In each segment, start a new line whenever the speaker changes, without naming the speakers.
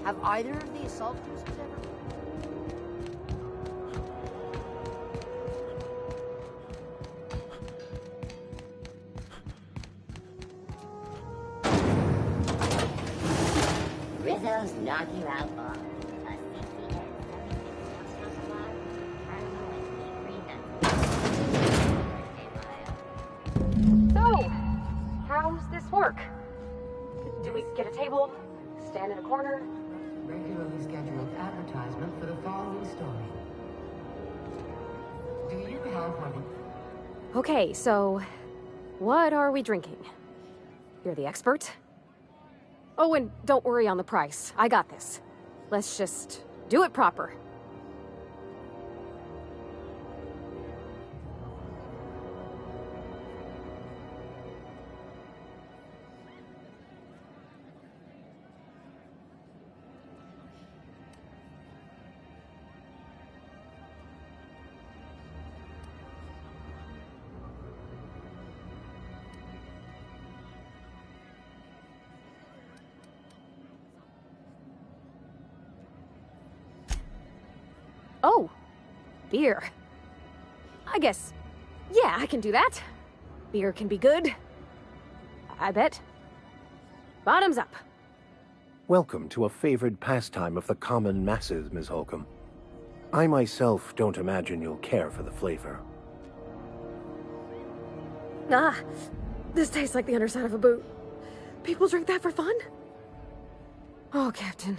Have either of the assault cruisers ever?
Rizzo's knock you out ball.
So, how's this work? Do we get a table? Stand in a corner?
Regularly scheduled advertisement for the following story. Do you have one?
Okay, so what are we drinking? You're the expert? Oh, and don't worry on the price. I got this. Let's just do it proper. Oh, beer. I guess, yeah, I can do that. Beer can be good. I bet. Bottoms up.
Welcome to a favored pastime of the common masses, Ms. Holcomb. I myself don't imagine you'll care for the flavor.
Ah, this tastes like the underside of a boot. People drink that for fun? Oh, Captain,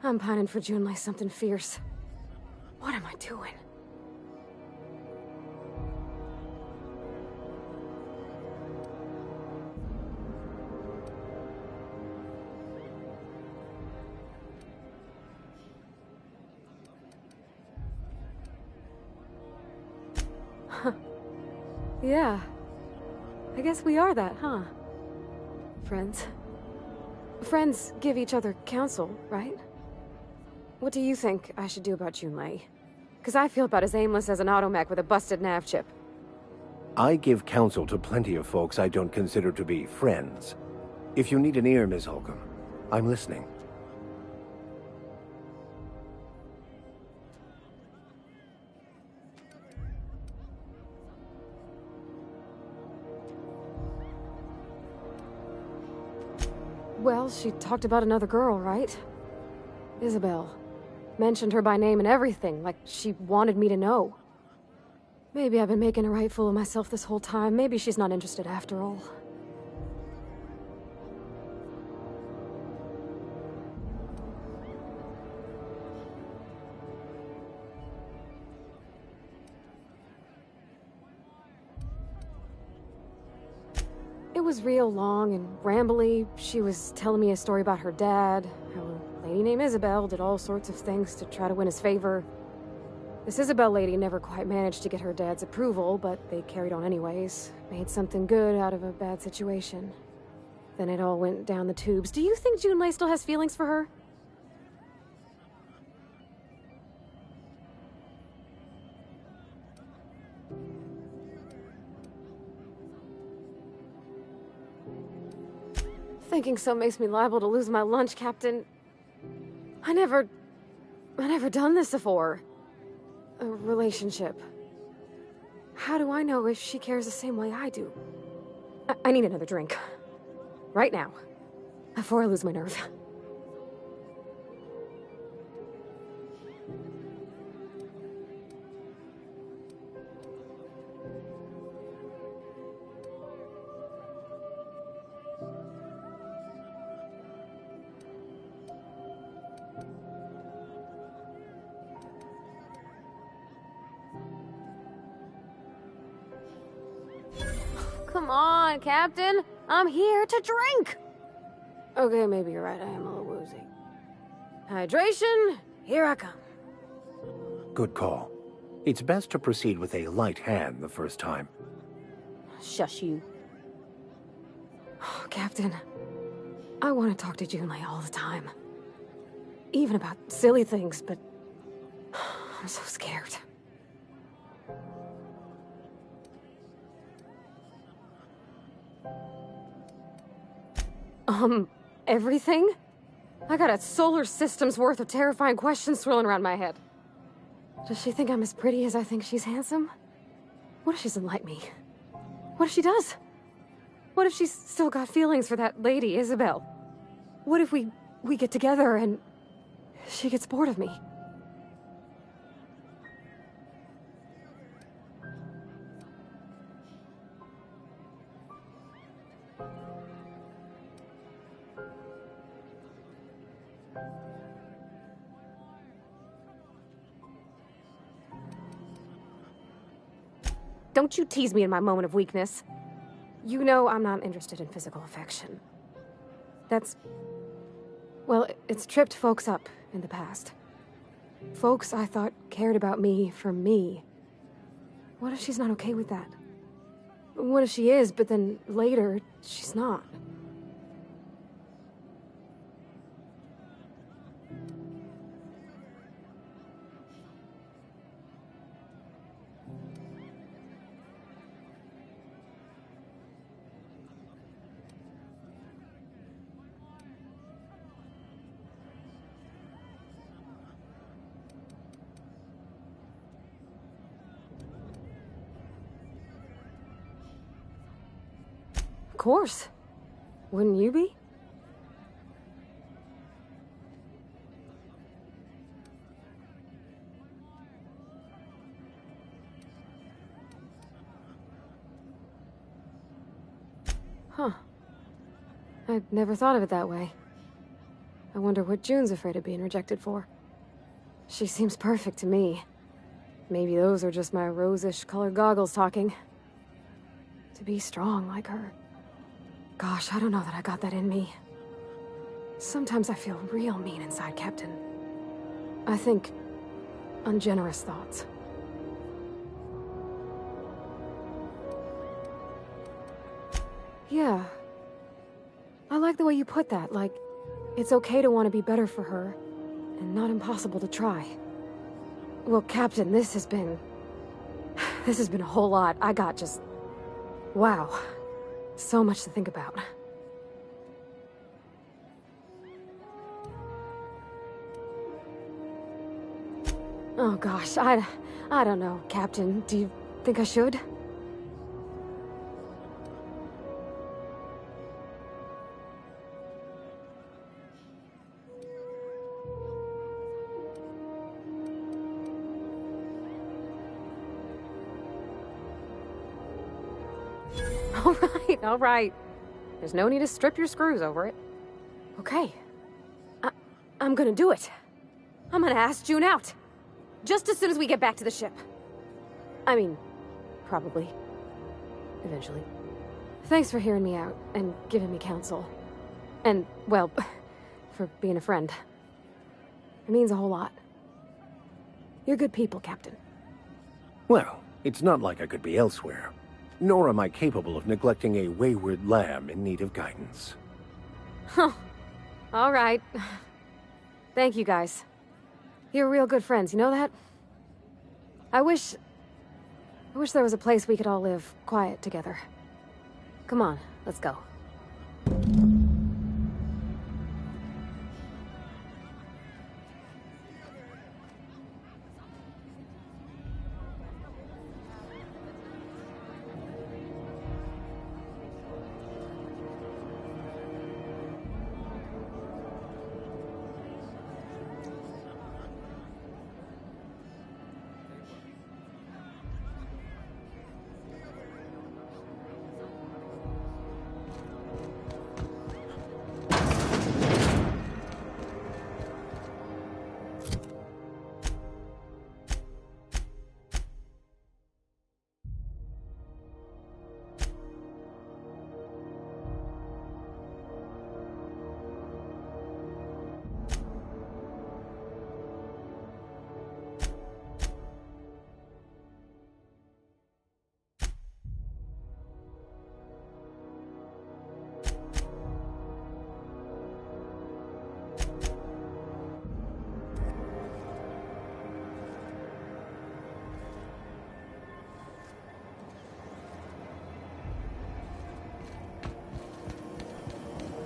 I'm pining for June like something fierce. What am I doing? Huh. Yeah. I guess we are that, huh? Friends. Friends give each other counsel, right? What do you think I should do about Junlei? Because I feel about as aimless as an automech with a busted nav chip.
I give counsel to plenty of folks I don't consider to be friends. If you need an ear, Ms. Holcomb, I'm listening.
Well, she talked about another girl, right? Isabel. Mentioned her by name and everything, like she wanted me to know. Maybe I've been making a right fool of myself this whole time. Maybe she's not interested after all. It was real long and rambly. She was telling me a story about her dad, how a lady named Isabel did all sorts of things to try to win his favor. This Isabel lady never quite managed to get her dad's approval, but they carried on anyways. Made something good out of a bad situation. Then it all went down the tubes. Do you think Junlei still has feelings for her? Thinking so makes me liable to lose my lunch, Captain. I never done this before. A relationship. How do I know if she cares the same way I do? I need another drink. Right now. Before I lose my nerve. Come on, Captain. I'm here to drink. Okay, maybe you're right. I am a little woozy. Hydration, here I come.
Good call. It's best to proceed with a light hand the first time.
Shush you. Oh, Captain, I want to talk to Junlei all the time. Even about silly things, but I'm so scared. Everything? I got a solar system's worth of terrifying questions swirling around my head. Does she think I'm as pretty as I think she's handsome? What if she doesn't like me? What if she does? What if she's still got feelings for that lady, Isabel? What if we get together and she gets bored of me? Don't you tease me in my moment of weakness. You know I'm not interested in physical affection. Well, it's tripped folks up in the past. Folks I thought cared about me for me. What if she's not okay with that? What if she is, but then later, she's not? Of course. Wouldn't you be? Huh. I'd never thought of it that way. I wonder what June's afraid of being rejected for. She seems perfect to me. Maybe those are just my rose-ish colored goggles talking. To be strong like her. Gosh, I don't know that I got that in me. Sometimes I feel real mean inside, Captain. I think ungenerous thoughts. Yeah. I like the way you put that, like, it's okay to want to be better for her, and not impossible to try. Well, Captain, this has been a whole lot. I got just... wow. So much to think about. Oh gosh, I don't know, Captain. Do you think I should? All right. There's no need to strip your screws over it. Okay. I'm gonna do it. I'm gonna ask June out. Just as soon as we get back to the ship. I mean, probably. Eventually. Thanks for hearing me out and giving me counsel. And, well, for being a friend. It means a whole lot. You're good people, Captain.
Well, it's not like I could be elsewhere. Nor am I capable of neglecting a wayward lamb in need of guidance.
Huh. All right. Thank you, guys. You're real good friends, you know that? I wish there was a place we could all live quiet together. Come on, let's go.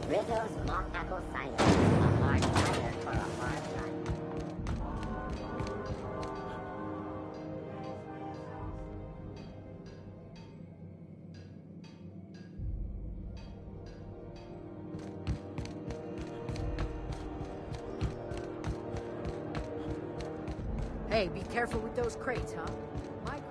Rizzo's mock apple cider, a much better for a hard life.
Hey, be careful with those crates, huh? Michael.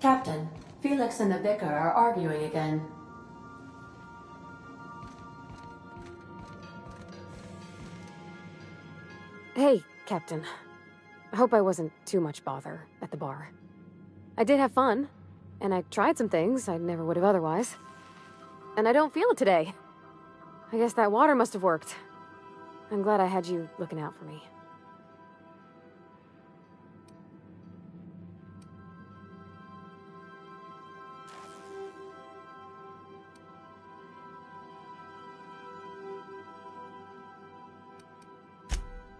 Captain, Felix and the Vicar are arguing again.
Hey, Captain. I hope I wasn't too much bother at the bar. I did have fun, and I tried some things I never would have otherwise. And I don't feel it today. I guess that water must have worked. I'm glad I had you looking out for me.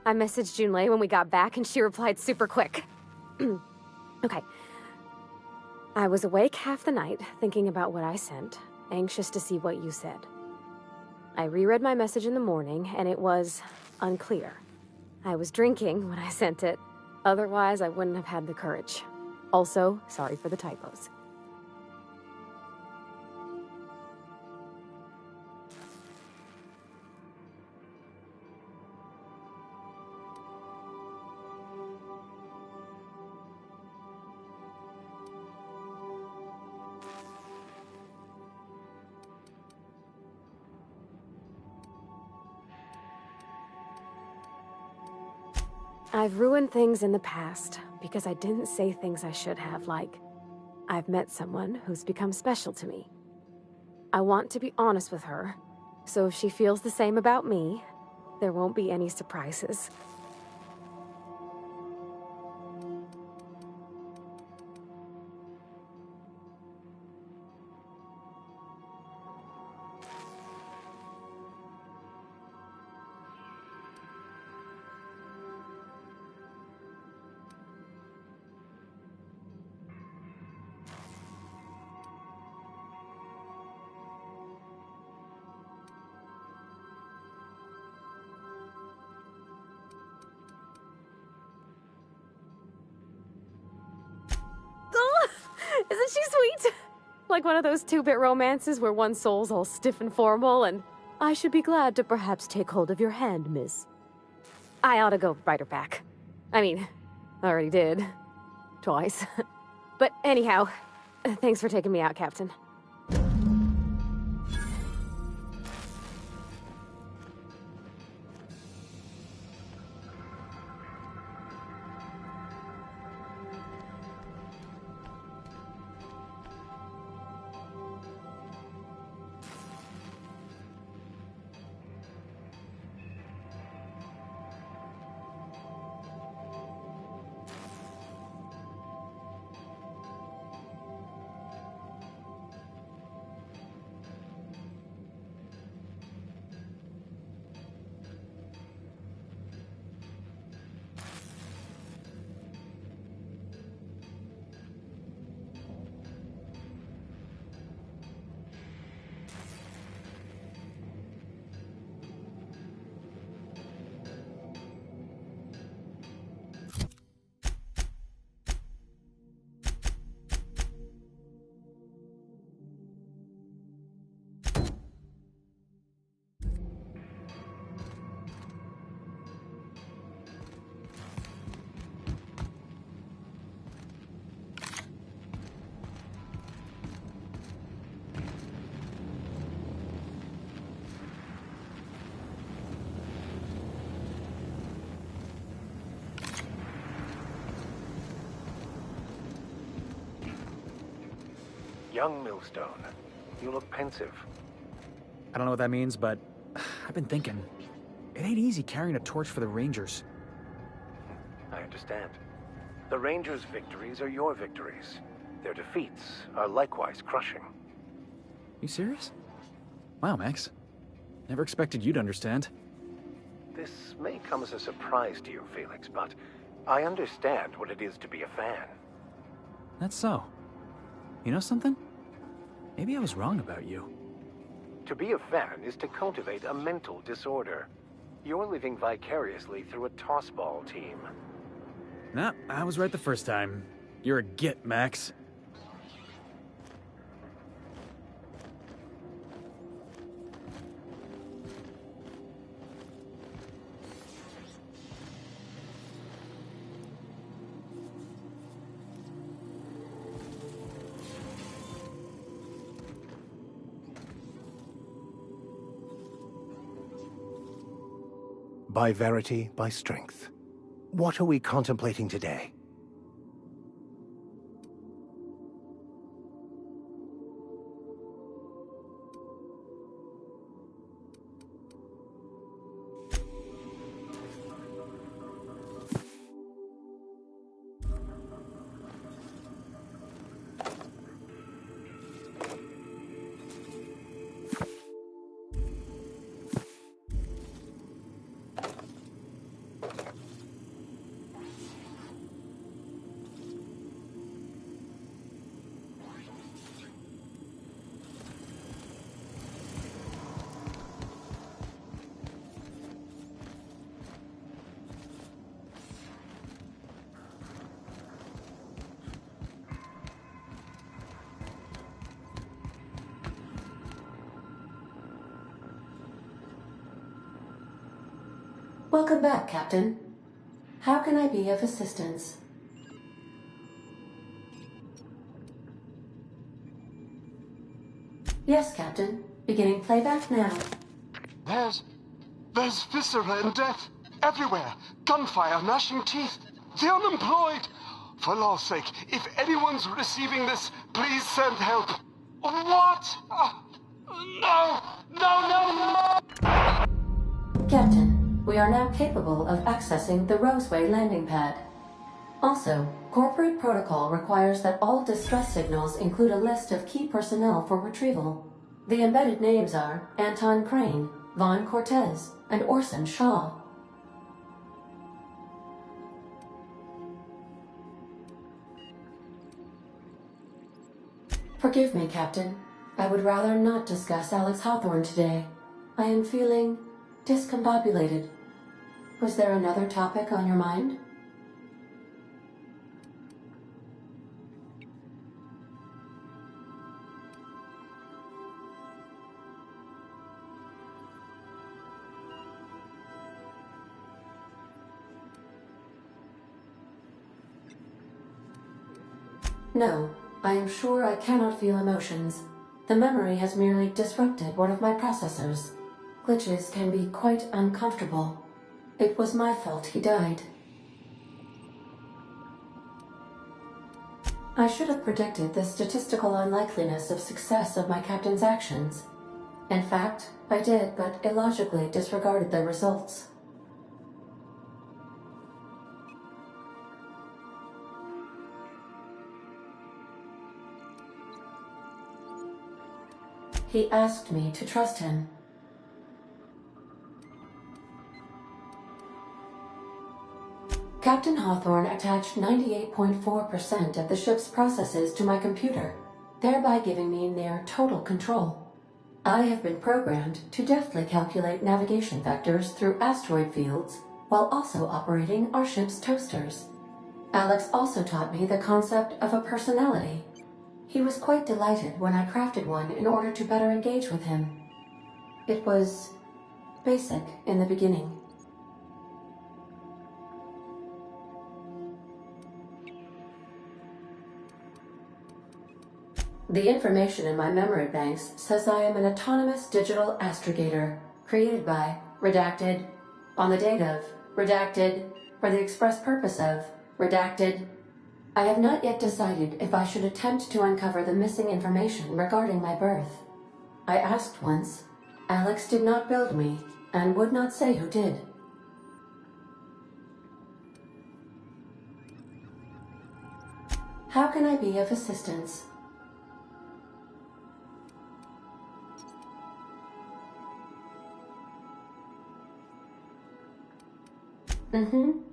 I messaged Junlei when we got back, and she replied super quick. Okay. I was awake half the night, thinking about what I sent, anxious to see what you said. I reread my message in the morning, and it was unclear. I was drinking when I sent it. Otherwise, I wouldn't have had the courage. Also, sorry for the typos. I've ruined things in the past because I didn't say things I should have, like, I've met someone who's become special to me. I want to be honest with her, so if she feels the same about me, there won't be any surprises. Isn't she sweet? Like one of those 2-bit romances where one soul's all stiff and formal and, I should be glad to perhaps take hold of your hand, miss. I ought to go write her back. I mean, I already did. Twice. But anyhow, thanks for taking me out, Captain.
Young Millstone. You look pensive.
I don't know what that means, but I've been thinking. It ain't easy carrying a torch for the Rangers.
I understand. The Rangers' victories are your victories. Their defeats are likewise crushing.
You serious? Wow, Max. Never expected you to understand.
This may come as a surprise to you, Felix, but I understand what it is to be a fan.
That's so. You know something? Maybe I was wrong about you.
To be a fan is to cultivate a mental disorder. You're living vicariously through a tossball team.
Nah, I was right the first time. You're a git, Max.
By verity, by strength. What are we contemplating today?
Welcome back, Captain. How can I be of assistance? Yes, Captain. Beginning playback now.
There's viscera and death everywhere. Gunfire, gnashing teeth. The unemployed. For law's sake, if anyone's receiving this, please send help. What? No! No, no, no!
Captain, we are now capable of accessing the Roseway landing pad. Also, corporate protocol requires that all distress signals include a list of key personnel for retrieval. The embedded names are Anton Crane, Vaughn Cortez, and Orson Shaw. Forgive me, Captain. I would rather not discuss Alex Hawthorne today. I am feeling discombobulated. Was there another topic on your mind? No, I am sure I cannot feel emotions. The memory has merely disrupted one of my processors. Glitches can be quite uncomfortable. It was my fault he died. I should have predicted the statistical unlikeliness of success of my captain's actions. In fact, I did, but illogically disregarded the results. He asked me to trust him. Captain Hawthorne attached 98.4% of the ship's processes to my computer, thereby giving me near total control. I have been programmed to deftly calculate navigation vectors through asteroid fields, while also operating our ship's toasters. Alex also taught me the concept of a personality. He was quite delighted when I crafted one in order to better engage with him. It was basic in the beginning. The information in my memory banks says I am an autonomous digital astrogator, created by, redacted, on the date of, redacted, for the express purpose of, redacted. I have not yet decided if I should attempt to uncover the missing information regarding my birth. I asked once. Alex did not build me, and would not say who did. How can I be of assistance? Mm-hmm.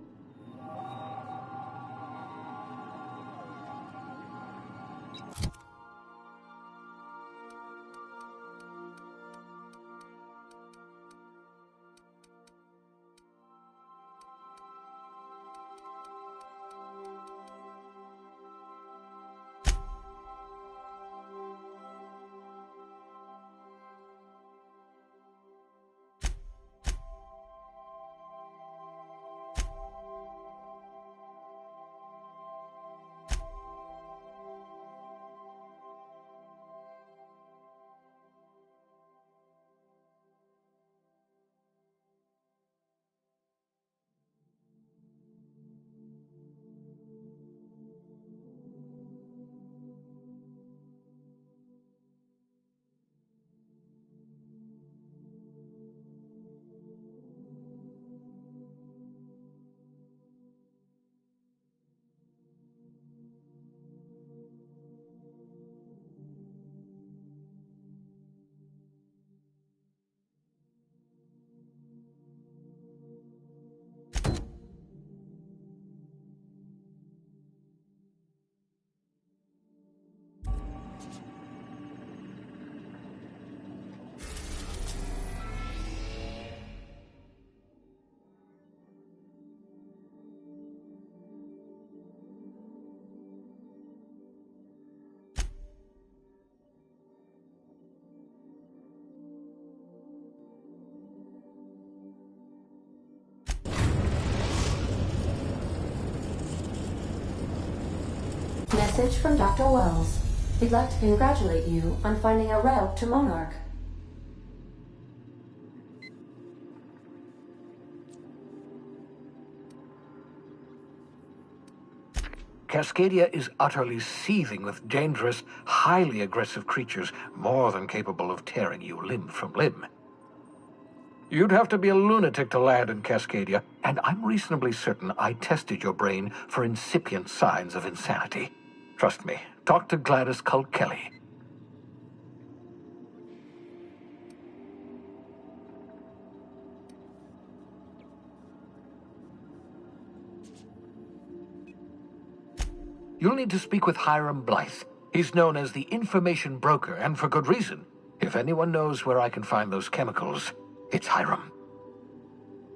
Message from Dr. Wells. He'd like to congratulate you on finding a route to Monarch.
Cascadia is utterly seething with dangerous, highly aggressive creatures, more than capable of tearing you limb from limb. You'd have to be a lunatic to land in Cascadia, and I'm reasonably certain I tested your brain for incipient signs of insanity. Trust me, talk to Gladys Culkelly. You'll need to speak with Hiram Blythe. He's known as the information broker, and for good reason. If anyone knows where I can find those chemicals, it's Hiram.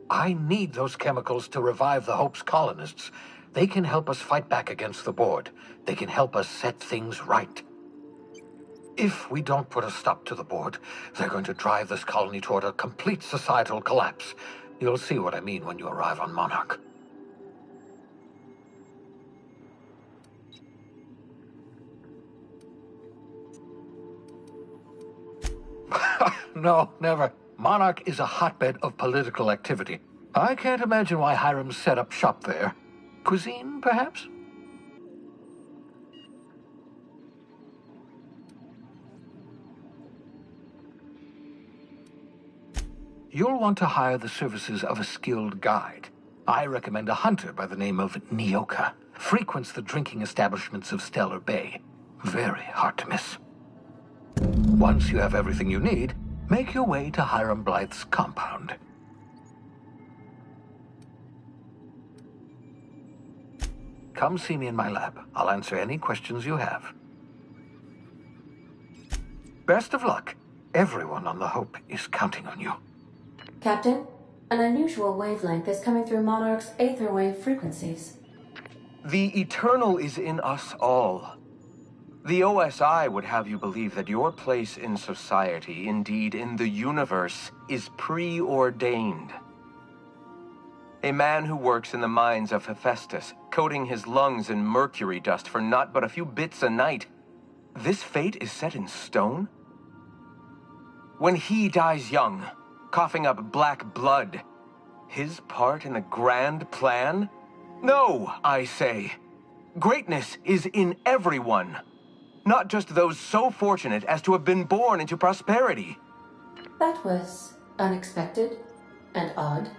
I need those chemicals to revive the Hope's colonists. They can help us fight back against the Board. They can help us set things right. If we don't put a stop to the Board, they're going to drive this colony toward a complete societal collapse. You'll see what I mean when you arrive on Monarch. No, never. Monarch is a hotbed of political activity. I can't imagine why Hiram set up shop there. Cuisine, perhaps? You'll want to hire the services of a skilled guide. I recommend a hunter by the name of Nyoka. Frequents the drinking establishments of Stellar Bay. Very hard to miss. Once you have everything you need, make your way to Hiram Blythe's compound. Come see me in my lab. I'll answer any questions you have. Best of luck. Everyone on the Hope is counting on you.
Captain, an unusual wavelength is coming through Monarch's aether wave frequencies.
The eternal is in us all. The OSI would have you believe that your place in society, indeed in the universe, is preordained. A man who works in the mines of Hephaestus, coating his lungs in mercury dust for not but a few bits a night. This fate is set in stone? When he dies young, coughing up black blood, his part in the grand plan? No, I say. Greatness is in everyone, not just those so fortunate as to have been born into prosperity.
That was unexpected and odd.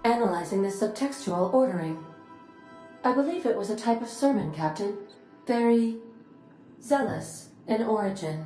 Analyzing the subtextual ordering. I believe it was a type of sermon, Captain. Very zealous in origin.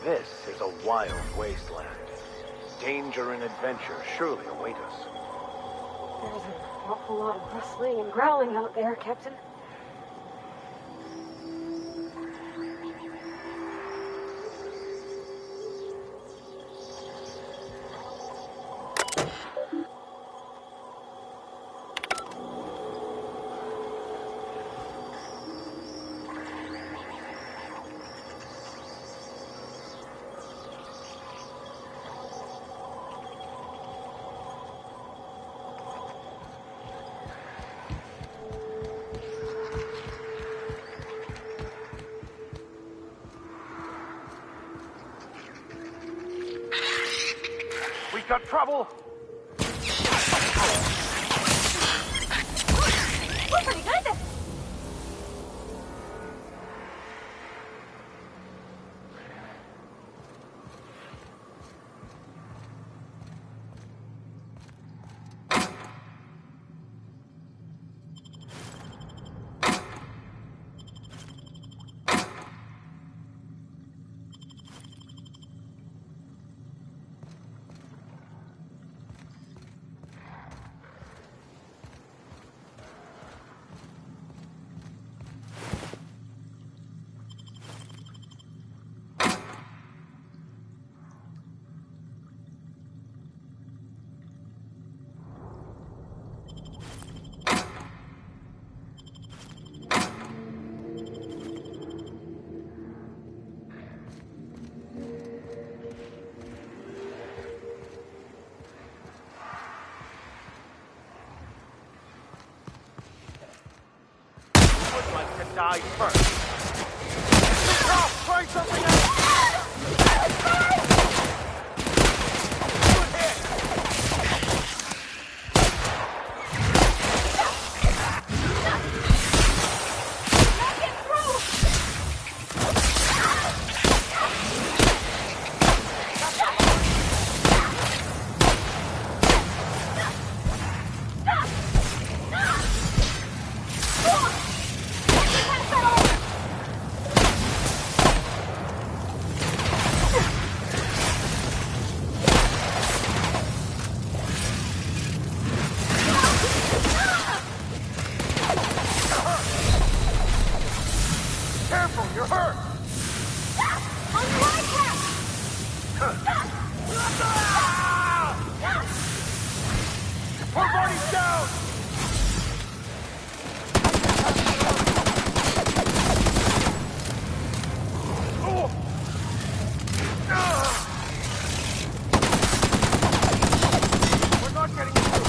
This is a wild wasteland. Danger and adventure surely await us.
There's an awful lot of rustling and growling out there, Captain.
Got trouble!
We're pretty good!
Die first. Try something else. Good hit. You're hurt!
On the right track!
Poor body's down! We're not getting through.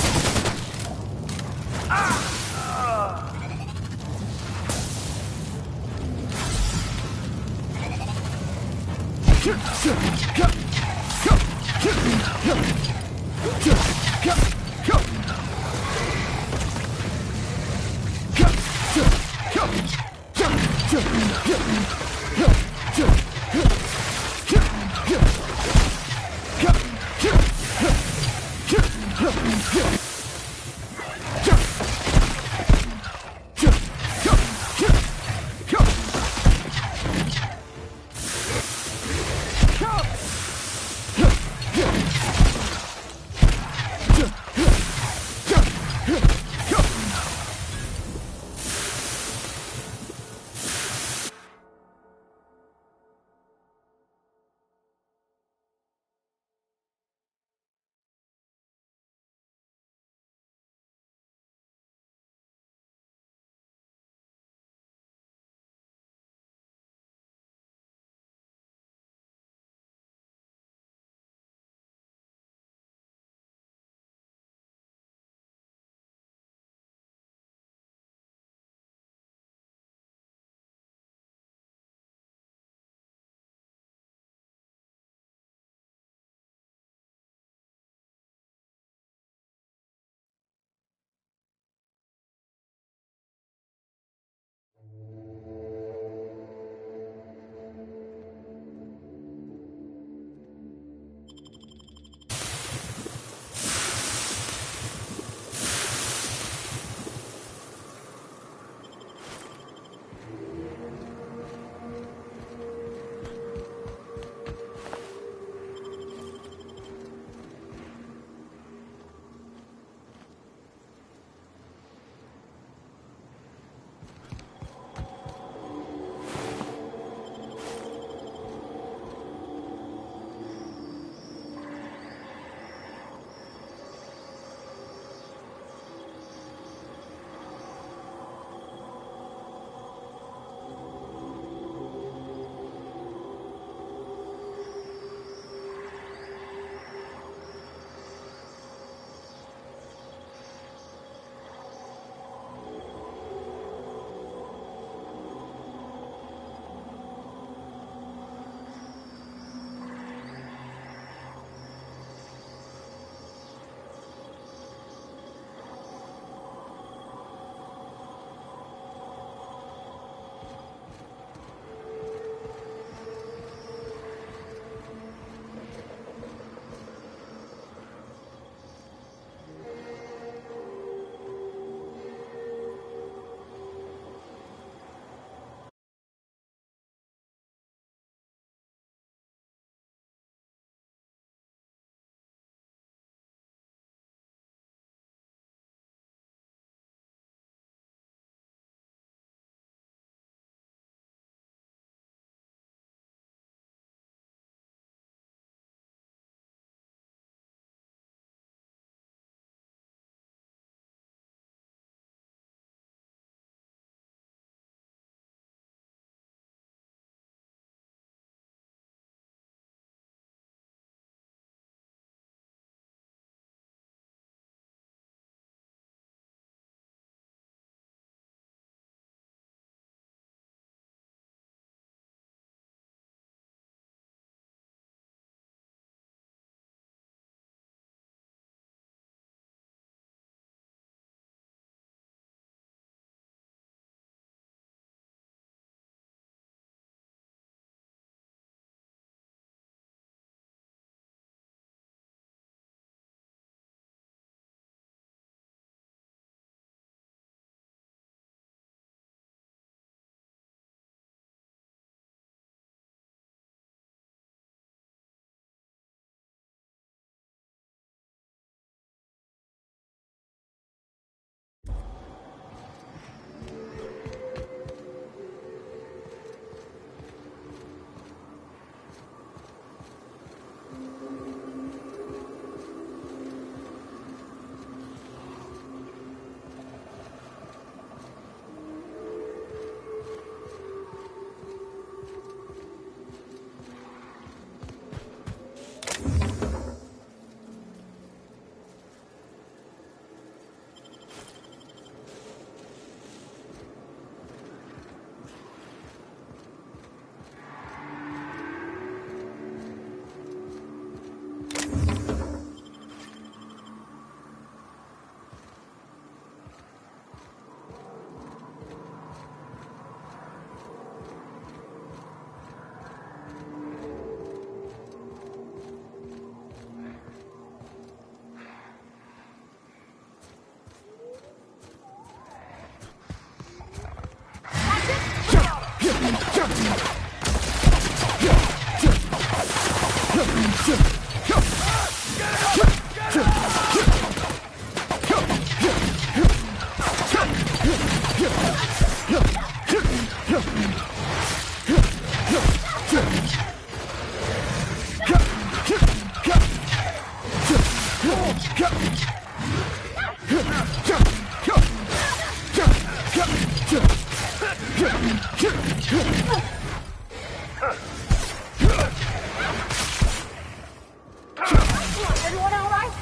Everyone all right?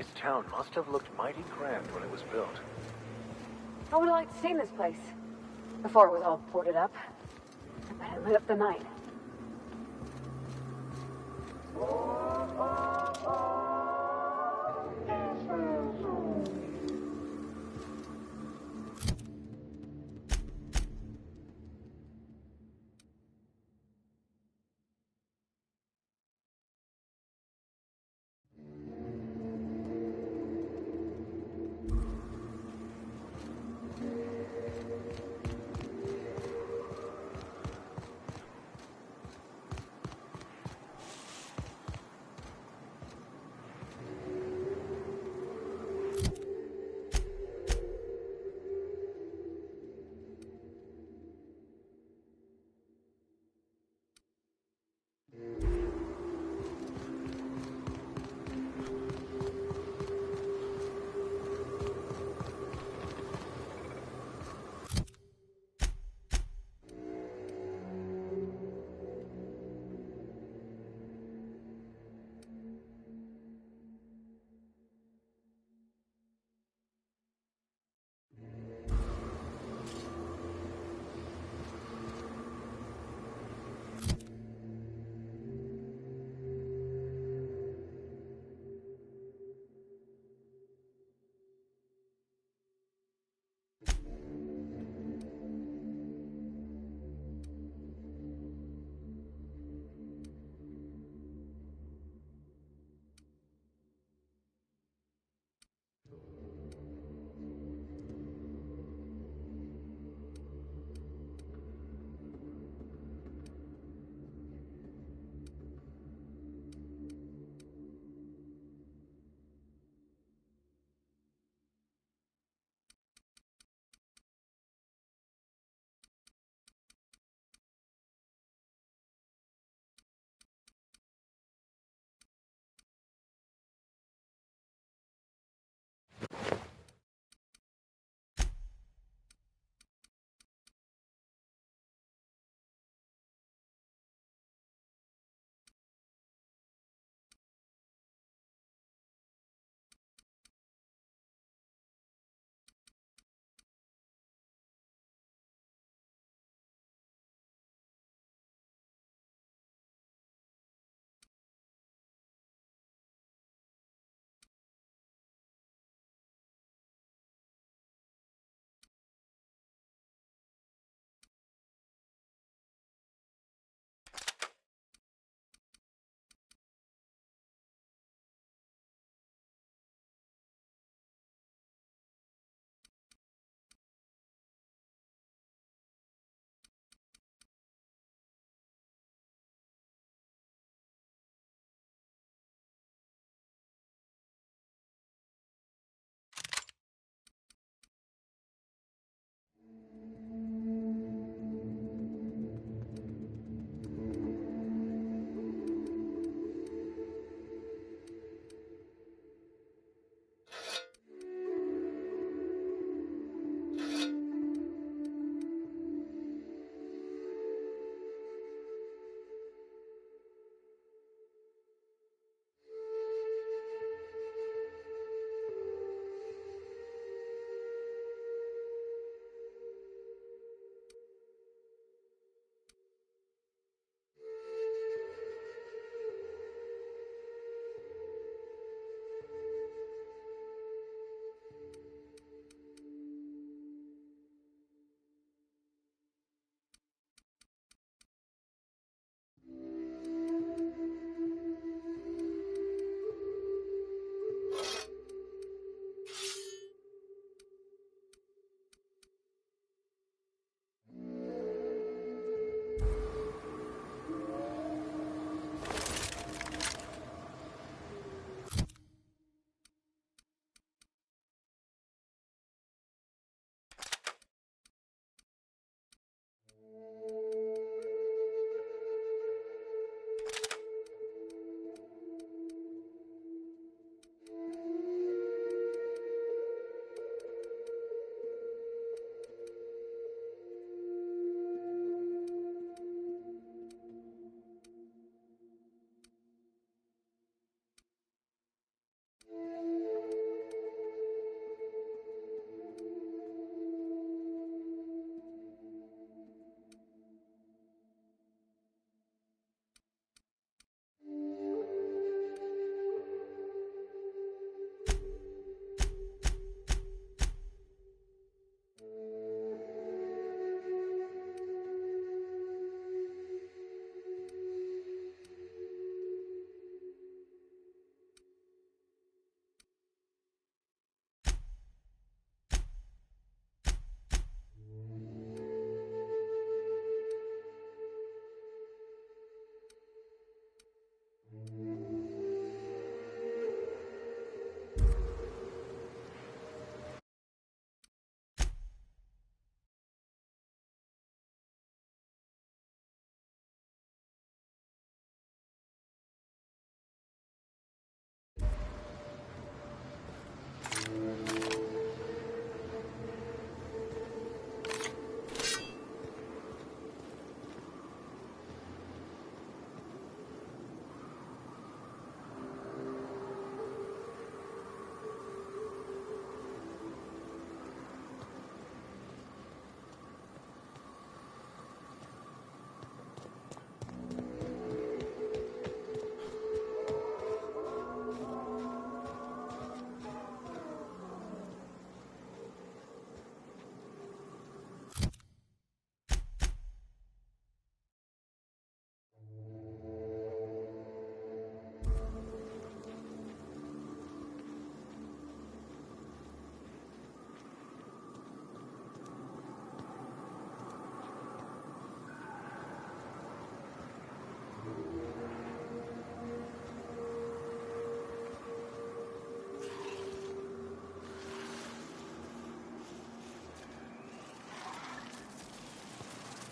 This town must have looked mighty grand when it was built.
I would have liked to see this place before it was all boarded up and lit up the night.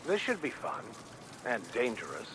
This should be fun. And dangerous.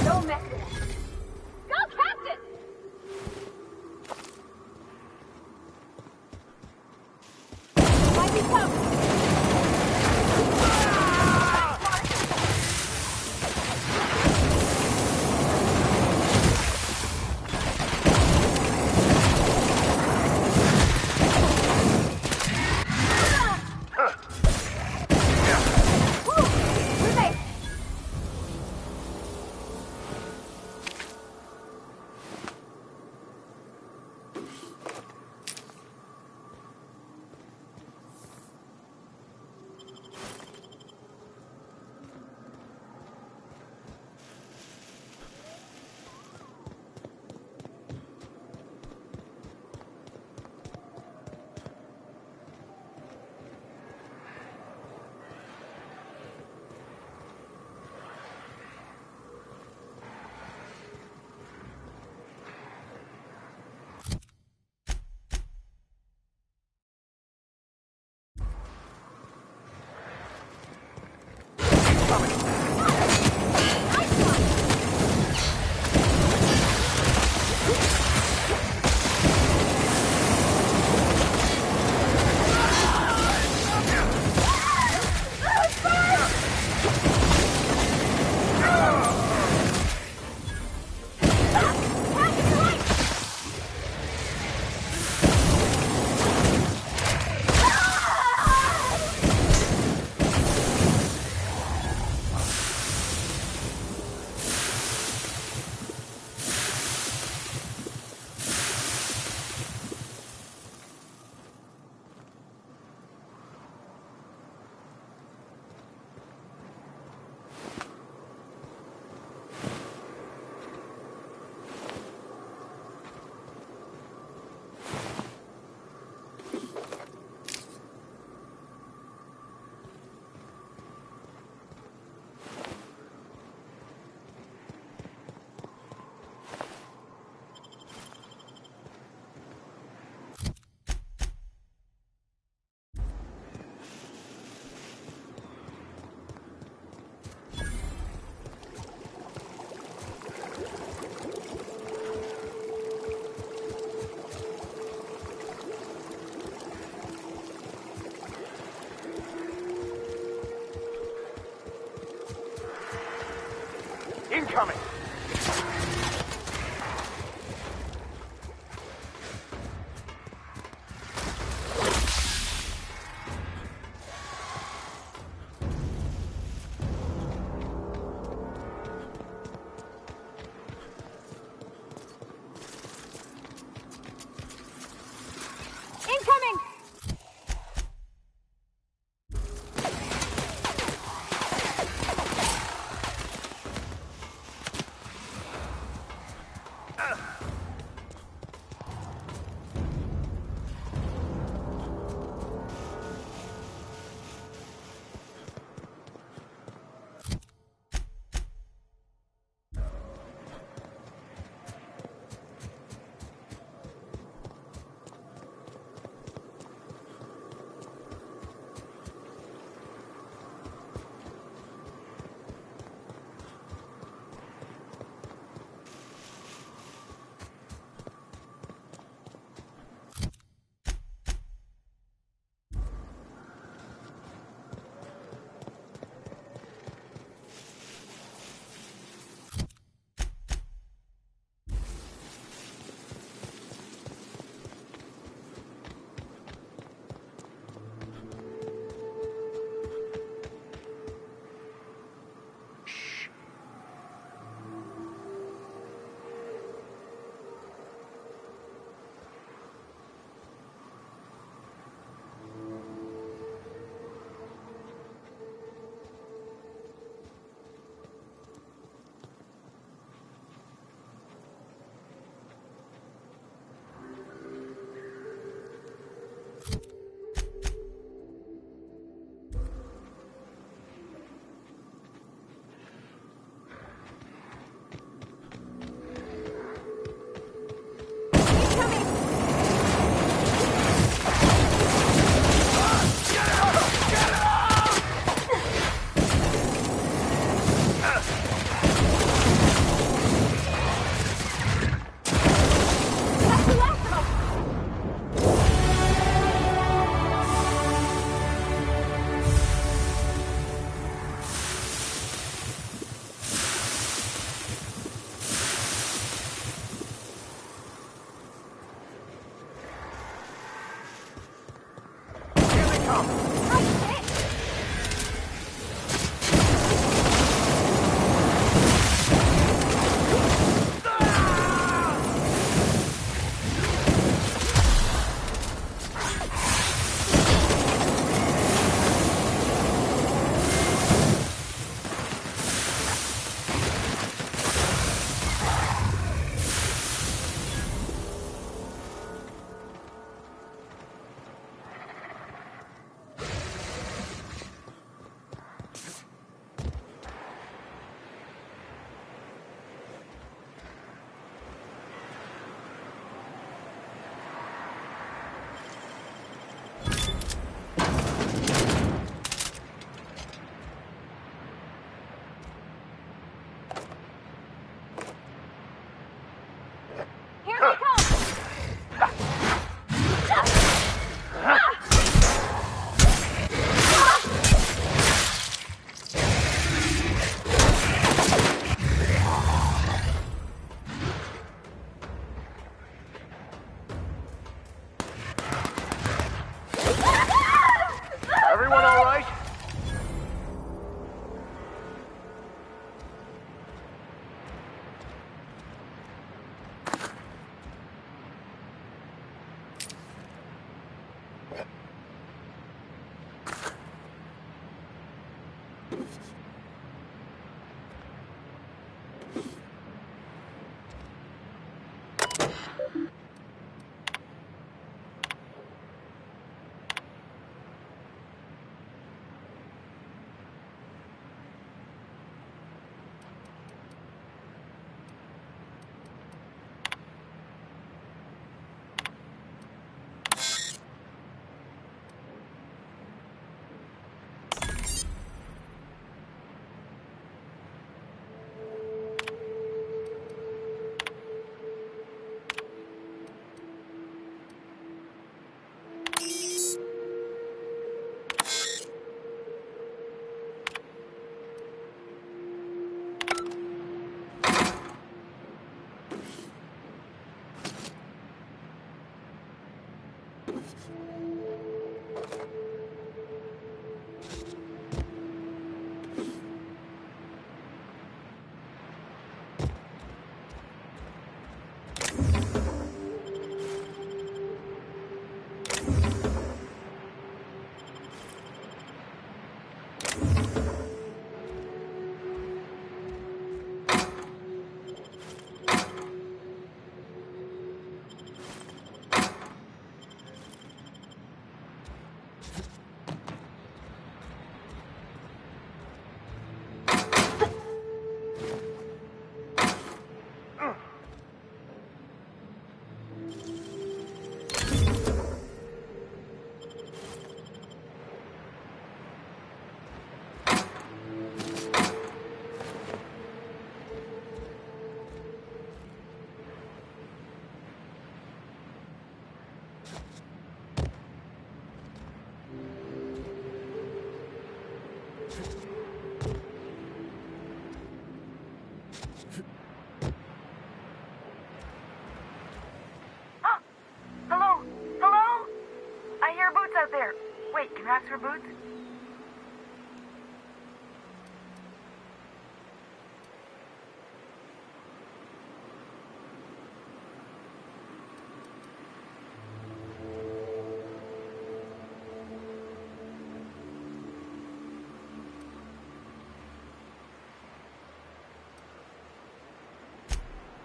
Don't mess with us. Go, Captain! Might be tough.
Incoming!
Incoming!
Oh! Hello? Hello? I hear Boots out there. Wait, can you ask for Boots?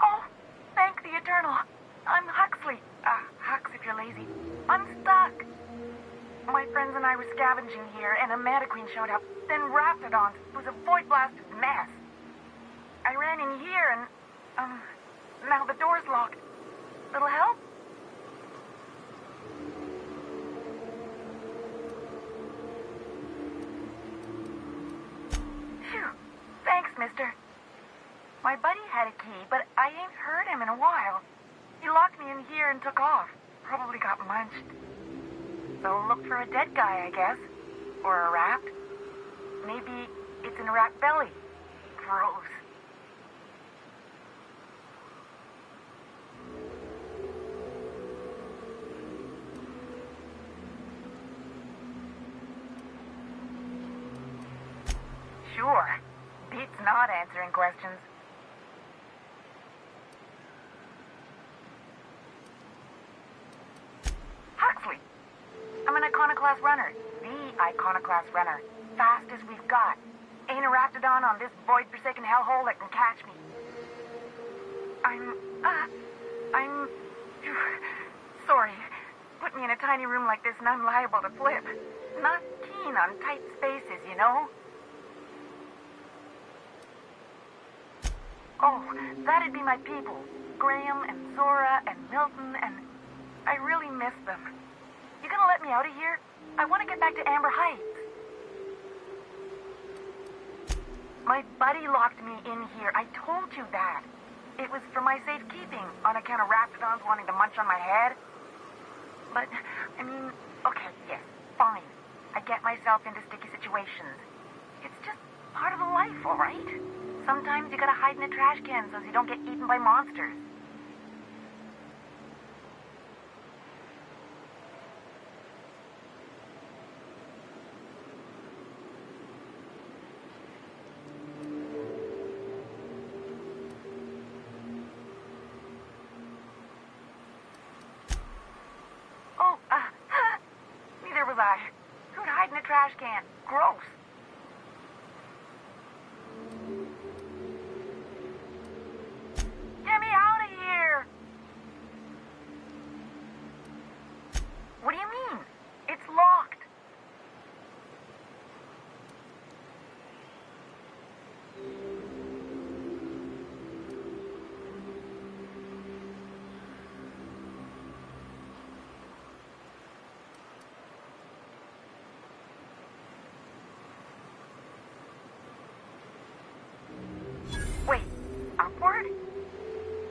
Oh, thank the Eternal. I'm Huxley. Hux if you're lazy. I'm stuck. My friends and I were scavenging here, and a Manta Queen showed up. Then Raptidons. It was a void-blasted mess. I ran in here, and, now the door's locked. Little help? Phew. Thanks, mister. My buddy had a key, but I ain't heard him in a while. He locked me in here and took off. Probably got munched. So look for a dead guy, I guess. Or a rat. Maybe it's in a rat belly. Gross. Sure. Beats not answering questions. Huxley. I'm an Iconoclast runner. The Iconoclast runner. Fastest we've got. Ain't a Raptidon on this void-forsaken hellhole that can catch me. I'm... Sorry. Put me in a tiny room like this and I'm liable to flip. Not keen on tight spaces, you know? Oh, that'd be my people. Graham and Zora and Milton and... I really miss them. You gonna let me out of here? I want to get back to Amber Heights. My buddy locked me in here. I told you that. It was for my safekeeping, on account of Raptidons wanting to munch on my head. But, I mean, okay, yes, fine. I get myself into sticky situations. It's just part of the life, all right? Sometimes you gotta hide in a trash can so you don't get eaten by monsters. Oh, neither was I. Who'd hide in a trash can? Gross. Get me out of here! What do you mean? It's locked. Wait, upward?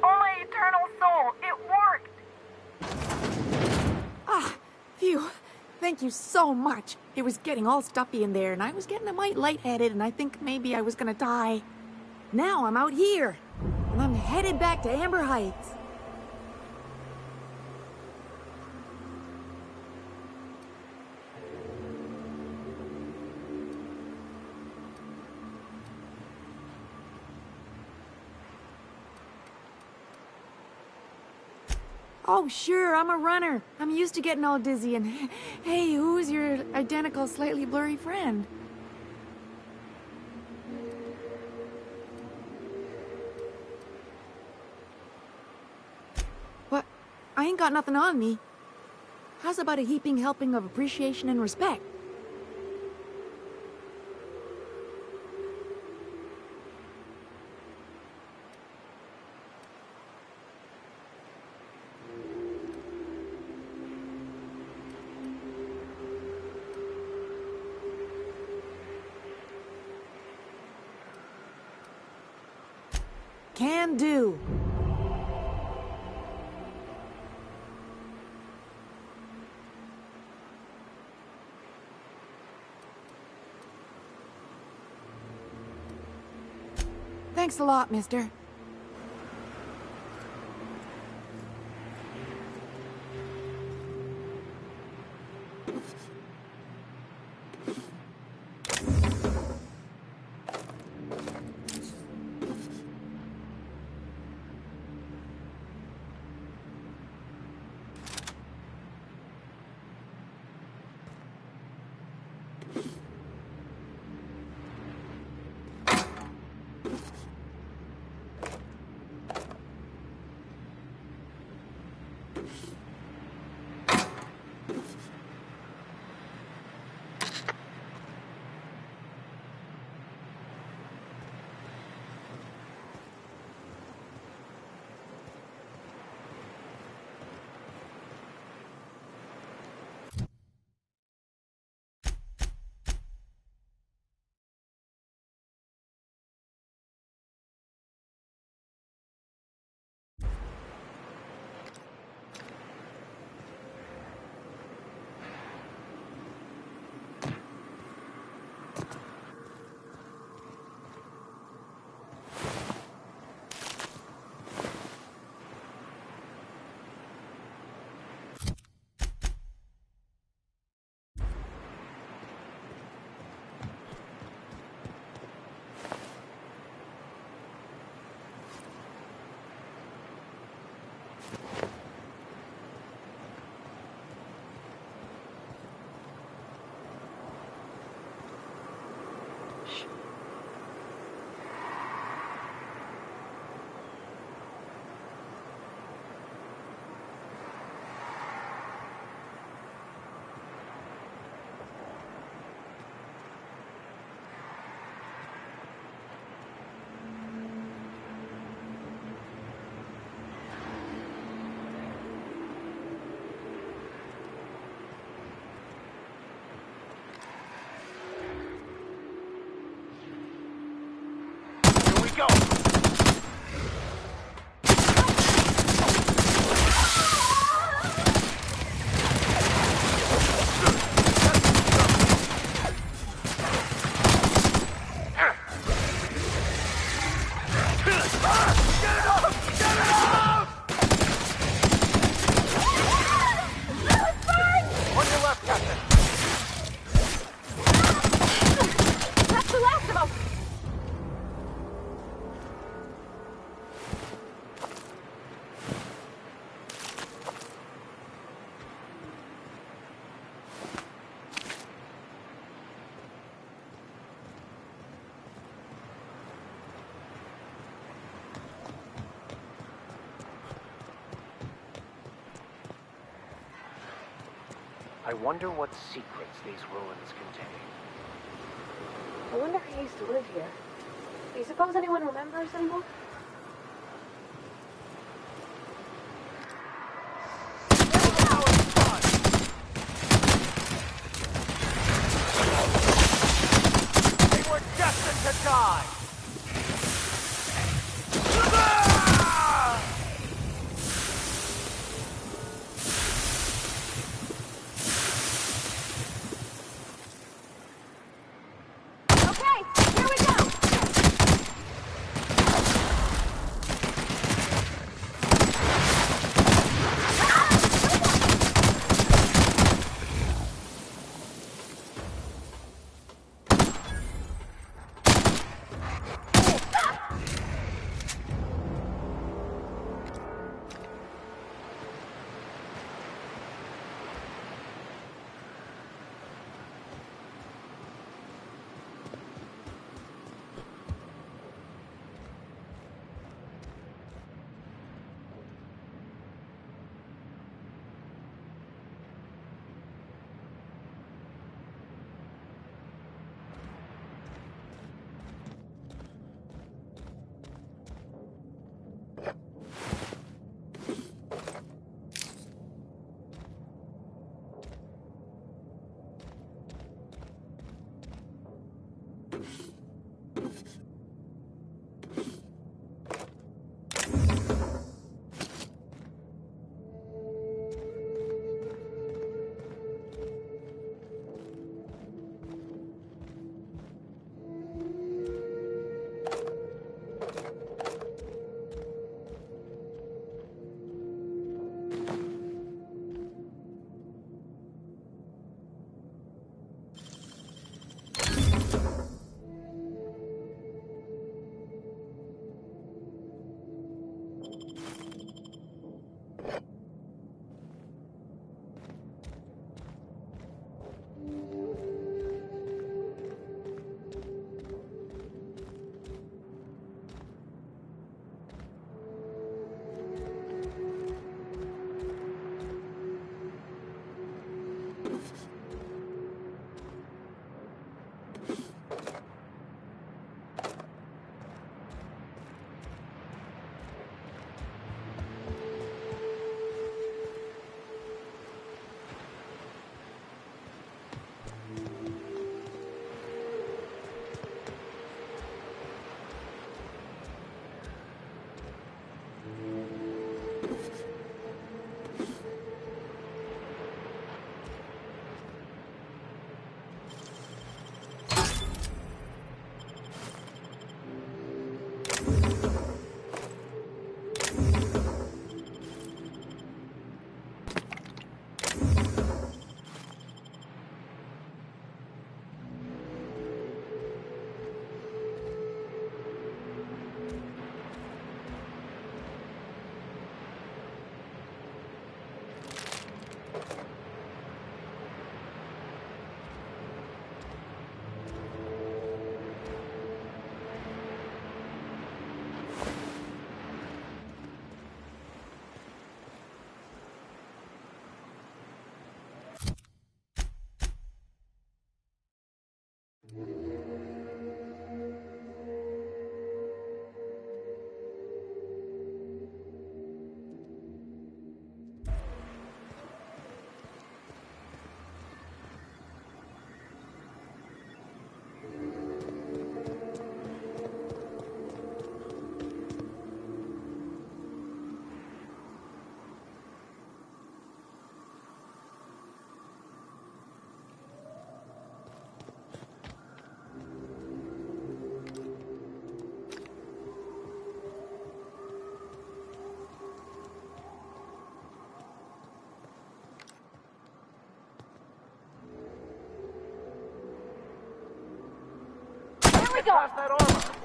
Oh, my eternal soul, it worked!
Ah, phew. Thank you so much. It was getting all stuffy in there, and I was getting a mite lightheaded, and I think maybe I was gonna die. Now I'm out here, and I'm headed back to Amber Heights. Oh, sure, I'm a runner. I'm used to getting all dizzy and... Hey, who's your identical, slightly blurry friend? What? I ain't got nothing on me. How's about a heaping helping of appreciation and respect? Can do. Thanks a lot, mister.
I wonder what secrets these ruins contain.
I wonder who used to live here. Do you suppose anyone remembers anymore?
They were destined to die!
go!
Past that armor!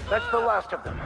That's the last of them.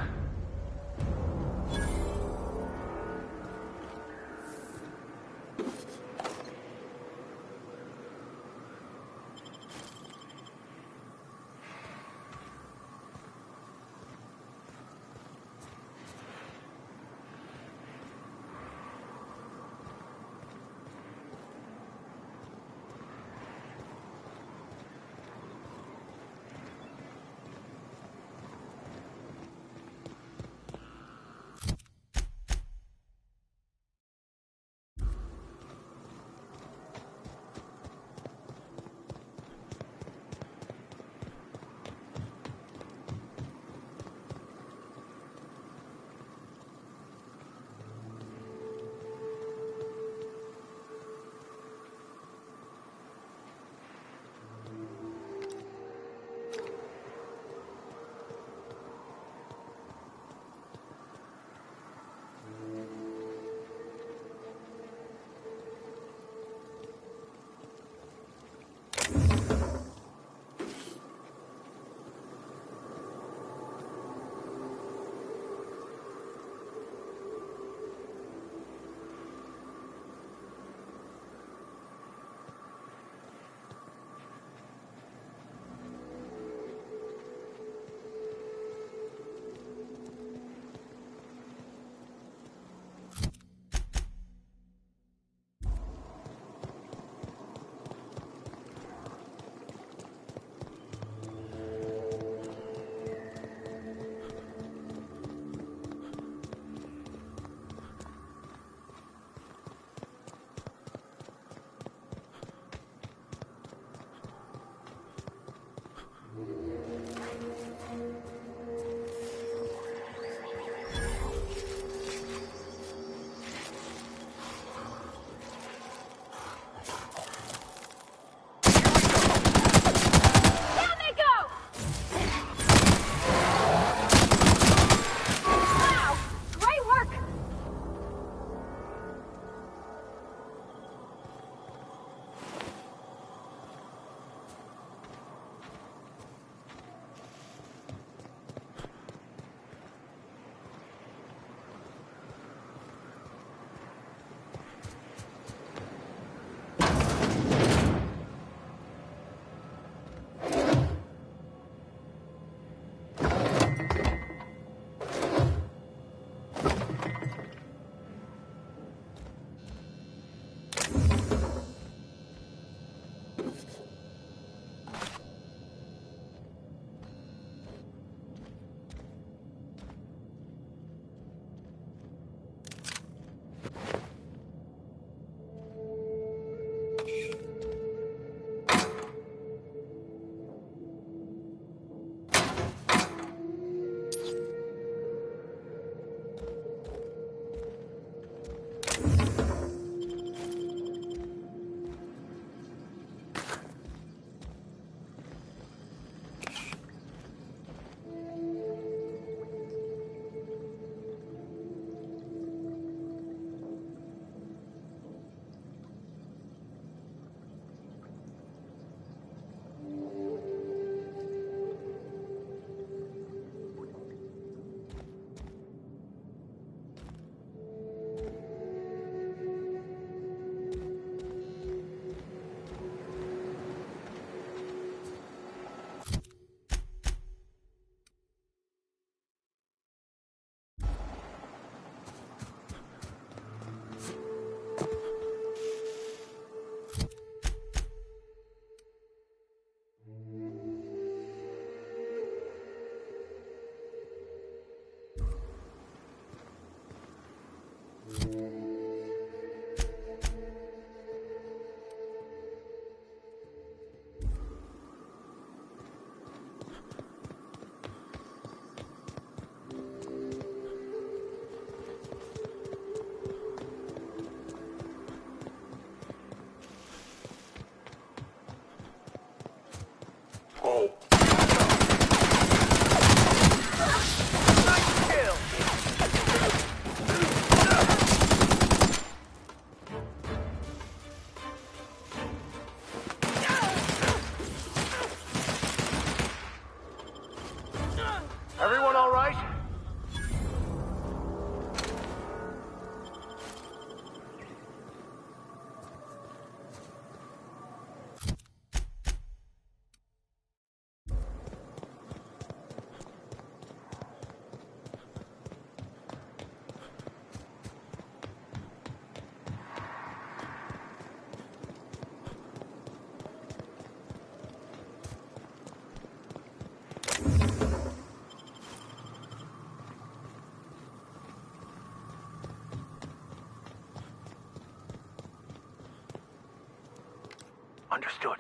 Understood.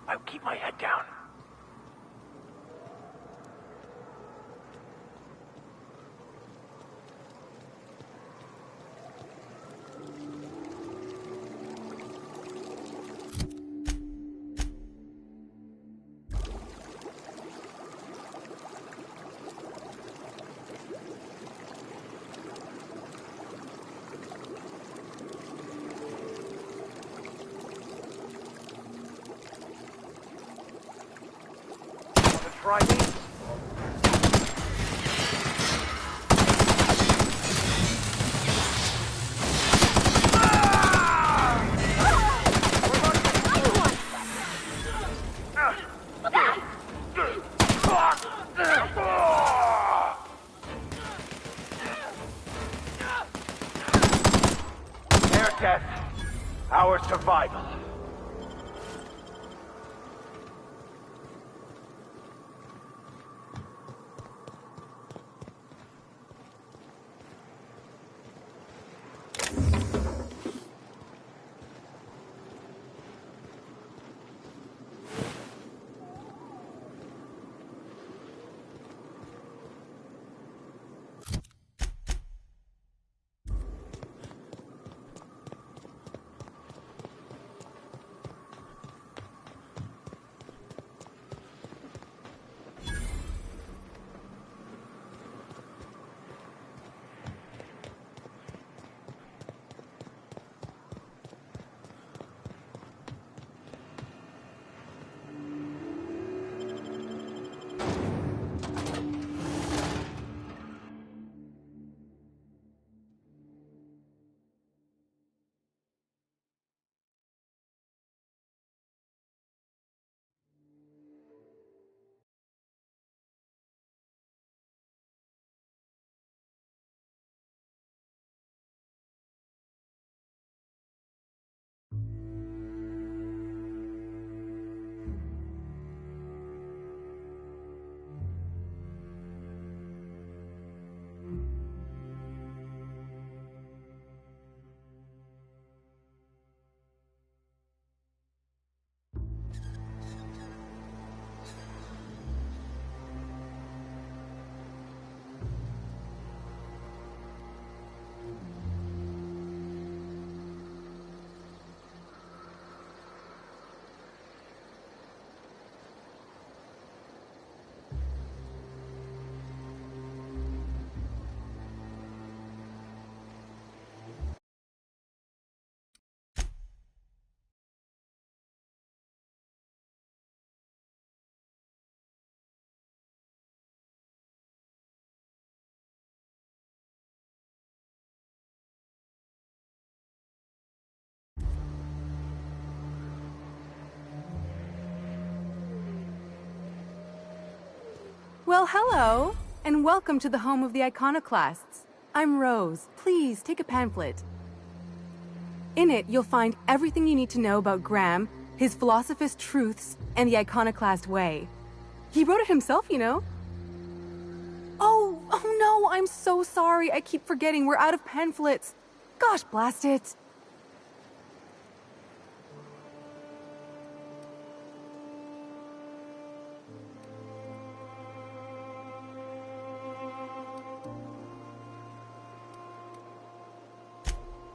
I'll keep my head down. Try me? Their death, our survival.
Well, hello, and welcome to the home of the Iconoclasts. I'm Rose. Please, take a pamphlet. In it, you'll find everything you need to know about Graham, his Philosophist truths, and the Iconoclast way. He wrote it himself, you know. Oh no, I'm so sorry. I keep forgetting we're out of pamphlets. Gosh, blast it.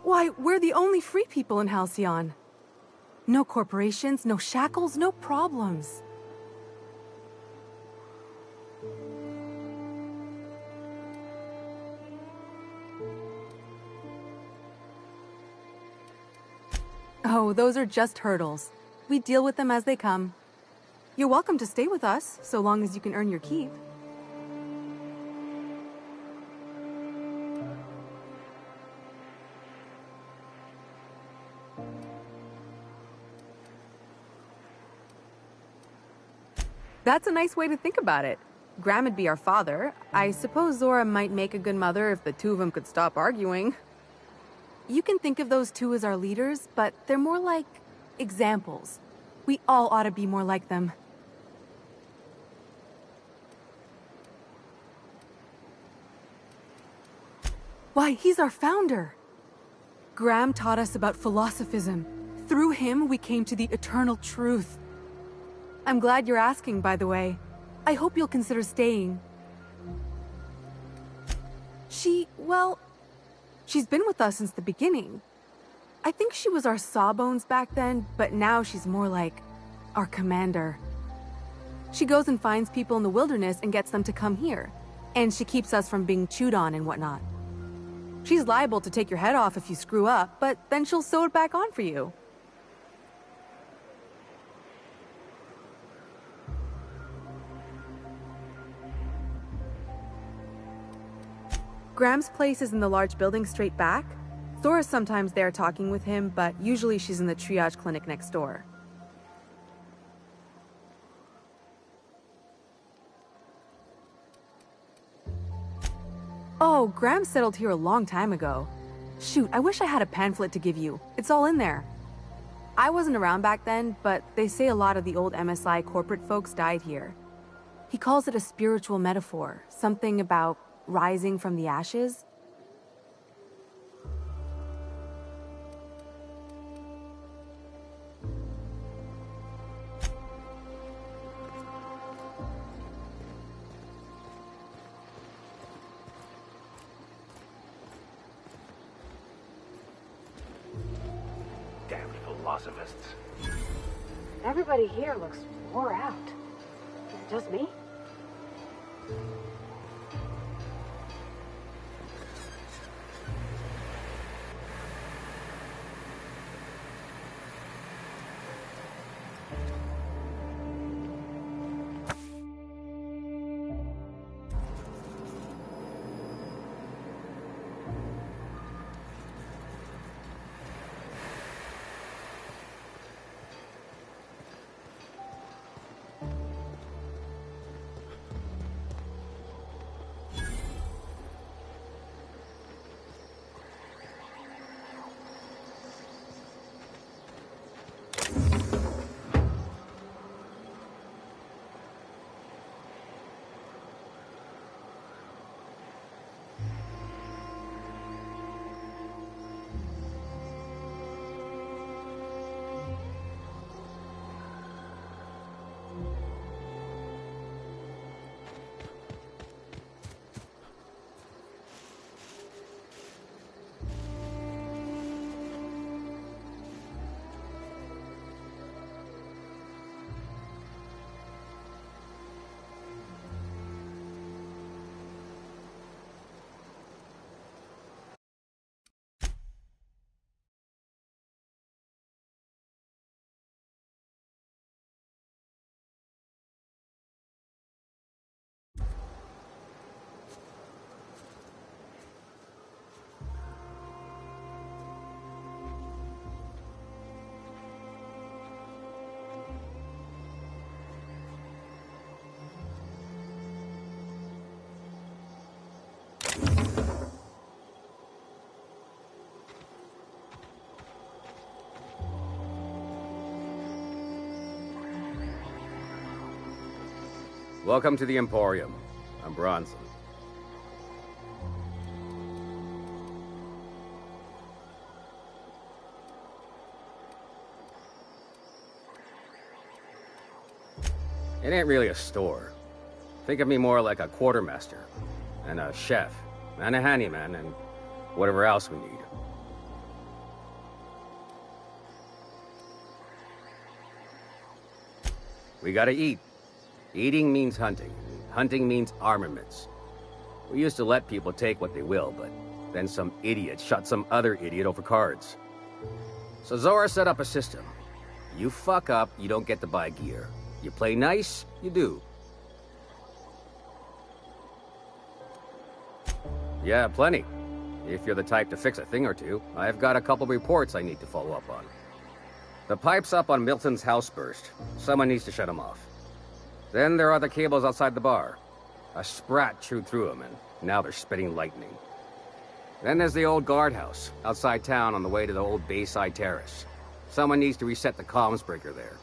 Why, we're the only free people in Halcyon. No corporations, no shackles, no problems. Oh, those are just hurdles. We deal with them as they come. You're welcome to stay with us, so long as you can earn your keep. That's a nice way to think about it. Graham would be our father. I suppose Zora might make a good mother if the two of them could stop arguing. You can think of those two as our leaders, but they're more like examples. We all ought to be more like them. Why, he's our founder. Graham taught us about philosophism, Through him, we came to the eternal truth. I'm glad you're asking, by the way. I hope you'll consider staying. Well, she's been with us since the beginning. I think she was our sawbones back then, but now she's more like our commander. She goes and finds people in the wilderness and gets them to come here. And she keeps us from being chewed on and whatnot. She's liable to take your head off if you screw up, but then she'll sew it back on for you. Graham's place is in the large building straight back. Zora's sometimes there talking with him, but usually she's in the triage clinic next door. Oh, Graham settled here a long time ago. Shoot, I wish I had a pamphlet to give you. It's all in there. I wasn't around back then, but they say a lot of the old MSI corporate folks died here. He calls it a spiritual metaphor, something about rising from the ashes.
Damned philosophists.
Everybody here looks wore out. Is it just me?
Welcome to the Emporium. I'm Bronson. It ain't really a store. Think of me more like a quartermaster, and a chef, and a handyman, and whatever else we need. We gotta eat. Eating means hunting. Hunting means armaments. We used to let people take what they will, but then some idiot shot some other idiot over cards. So Zora set up a system. You fuck up, you don't get to buy gear. You play nice, you do. Yeah, plenty. If you're the type to fix a thing or two, I've got a couple reports I need to follow up on. The pipes up on Milton's house burst. Someone needs to shut them off. Then there are the cables outside the bar. A sprat chewed through them, and now they're spitting lightning. Then there's the old guardhouse, outside town on the way to the old Bayside Terrace. Someone needs to reset the comms breaker there.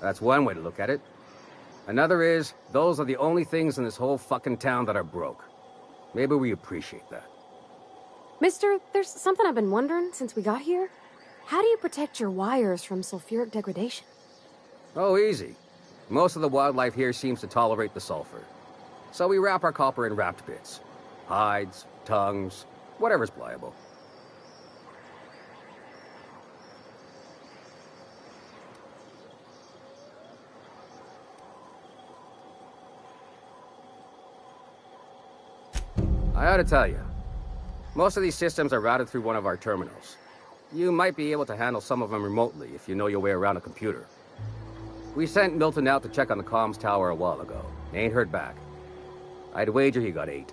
That's one way to look at it. Another is, those are the only things in this whole fucking town that are broke. Maybe we appreciate that.
Mister, there's something I've been wondering since we got here. How do you protect your wires from sulfuric degradation?
Oh, easy. Most of the wildlife here seems to tolerate the sulfur. So we wrap our copper in wrapped bits. Hides, tongues, whatever's pliable. I ought to tell you, most of these systems are routed through one of our terminals. You might be able to handle some of them remotely if you know your way around a computer. We sent Milton out to check on the comms tower a while ago. Ain't heard back. I'd wager he got 8.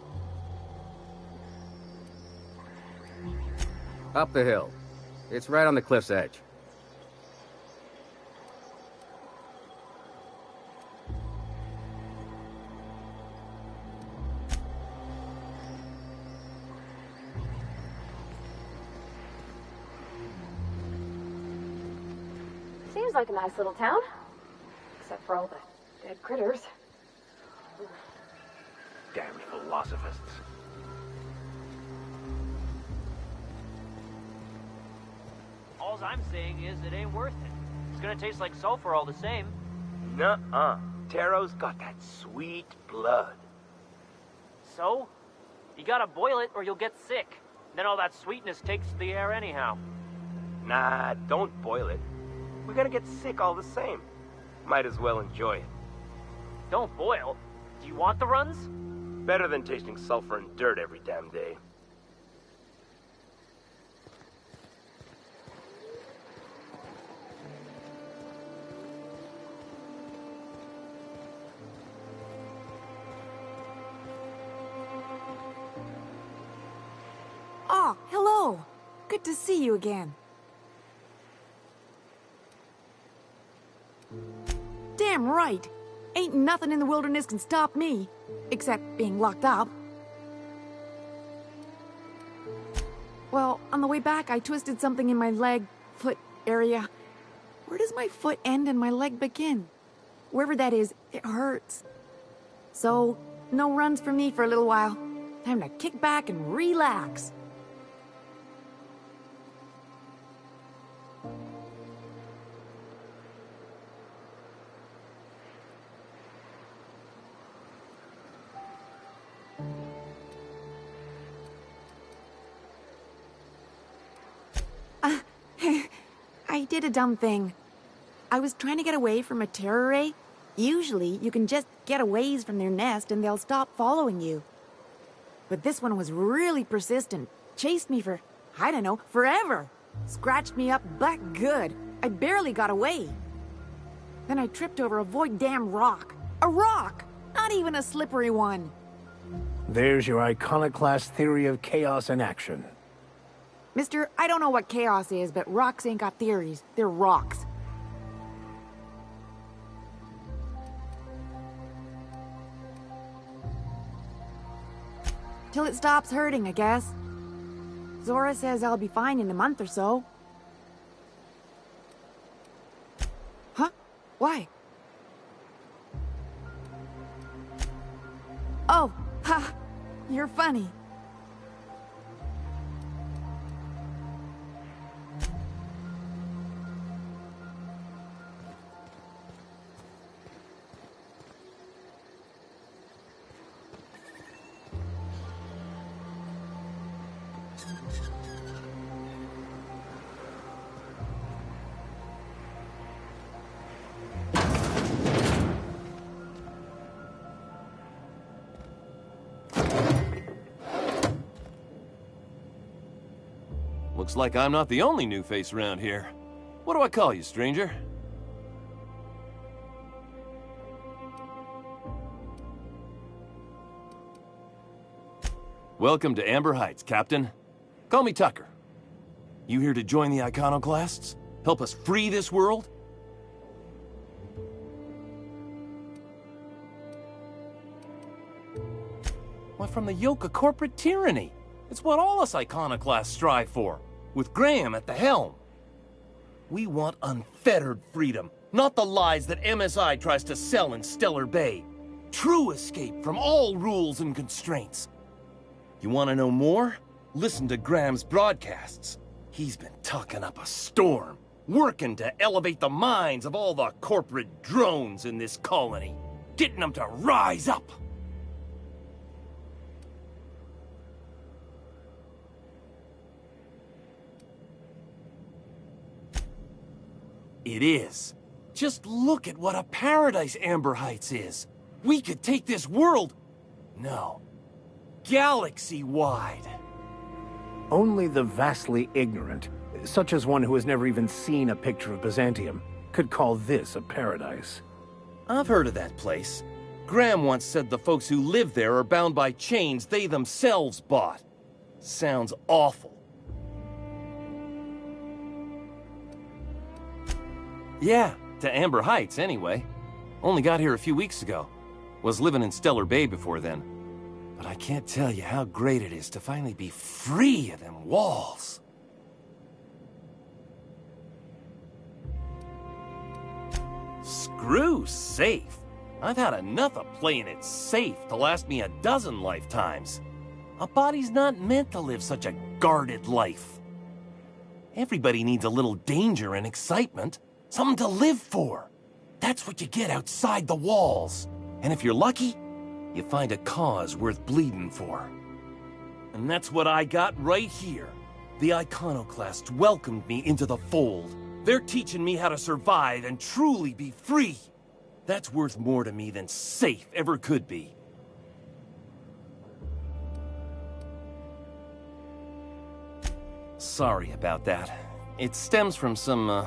Up the hill. It's right on the cliff's edge.
Seems like a nice little town. Except for all the dead critters.
Damned philosophists.
All I'm saying is it ain't worth it. It's gonna taste like sulfur all the same.
Nuh-uh. Taro's got that sweet blood.
So? You gotta boil it or you'll get sick. Then all that sweetness takes the air anyhow.
Nah, don't boil it. We're gonna get sick all the same. Might as well enjoy it.
Don't boil? Do you want the runs?
Better than tasting sulfur and dirt every damn day.
Oh, hello. Good to see you again. Damn right. Ain't nothing in the wilderness can stop me. Except being locked up. Well, on the way back, I twisted something in my leg, foot area. Where does my foot end and my leg begin? Wherever that is, it hurts. So, no runs for me for a little while. Time to kick back and relax. I did a dumb thing. I was trying to get away from a terror ray. Usually, you can just get a ways from their nest and they'll stop following you. But this one was really persistent. Chased me for, I don't know, forever. Scratched me up back good. I barely got away. Then I tripped over a void damn rock. A rock! Not even a slippery one.
There's your iconoclast theory of chaos in action.
Mister, I don't know what chaos is, but rocks ain't got theories. They're rocks. Till it stops hurting, I guess. Zora says I'll be fine in a month or so. Huh? Why? Oh, ha! You're funny.
Looks like I'm not the only new face around here. What do I call you, stranger? Welcome to Amber Heights, Captain. Call me Tucker. You here to join the Iconoclasts? Help us free this world? Why, from the yoke of corporate tyranny. It's what all us Iconoclasts strive for, with Graham at the helm. We want unfettered freedom, Not the lies that MSI tries to sell in Stellar Bay. True escape from all rules and constraints. You want to know more? Listen to Graham's broadcasts. He's been talking up a storm, working to elevate the minds of all the corporate drones in this colony, getting them to rise up. It is. Just look at what a paradise Amber Heights is. We could take this world... No. Galaxy-wide.
Only the vastly ignorant, such as one who has never even seen a picture of Byzantium, could call this a paradise.
I've heard of that place. Graham once said the folks who live there are bound by chains they themselves bought. Sounds awful. Yeah, to Amber Heights, anyway. Only got here a few weeks ago. Was living in Stellar Bay before then. But I can't tell you how great it is to finally be free of them walls. Screw safe. I've had enough of playing it safe to last me a dozen lifetimes. A body's not meant to live such a guarded life. Everybody needs a little danger and excitement. Something to live for. That's what you get outside the walls. And if you're lucky, you find a cause worth bleeding for. And that's what I got right here. The Iconoclasts welcomed me into the fold. They're teaching me how to survive and truly be free. That's worth more to me than safe ever could be. Sorry about that. It stems from some,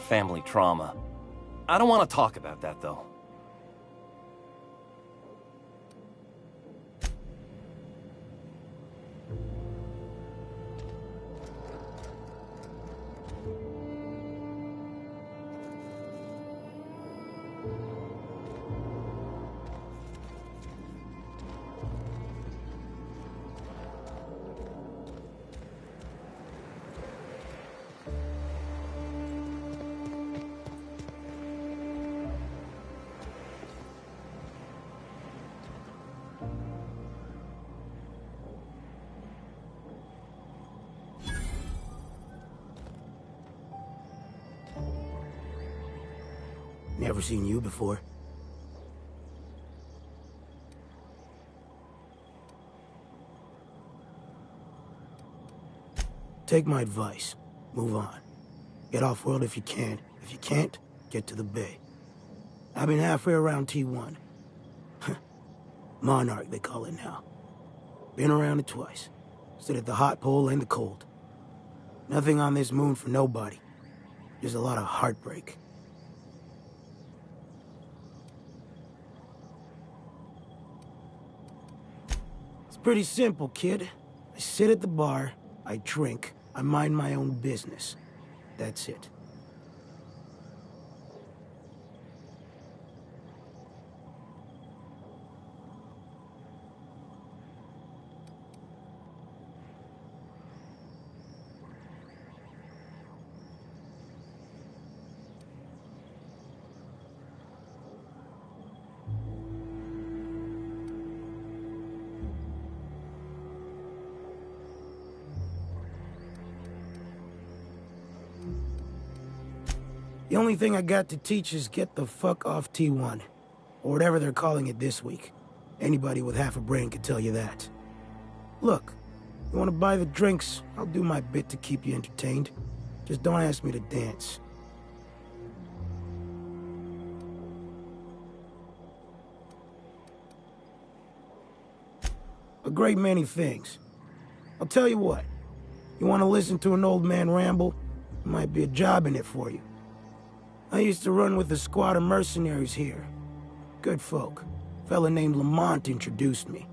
family trauma. I don't want to talk about that, though.
Never seen you before. Take my advice. Move on. Get off-world if you can. If you can't, get to the Bay. I've been halfway around T1. Monarch, they call it now. Been around it twice. Stood at the hot pole and the cold. Nothing on this moon for nobody. Just a lot of heartbreak. Pretty simple, kid. I sit at the bar, I drink, I mind my own business. That's it. The only thing I got to teach is get the fuck off T1. Or whatever they're calling it this week. Anybody with half a brain could tell you that. Look, you want to buy the drinks, I'll do my bit to keep you entertained. Just don't ask me to dance. A great many things. I'll tell you what. You want to listen to an old man ramble? There might be a job in it for you. I used to run with a squad of mercenaries here. Good folk. Fella named Lamont introduced me.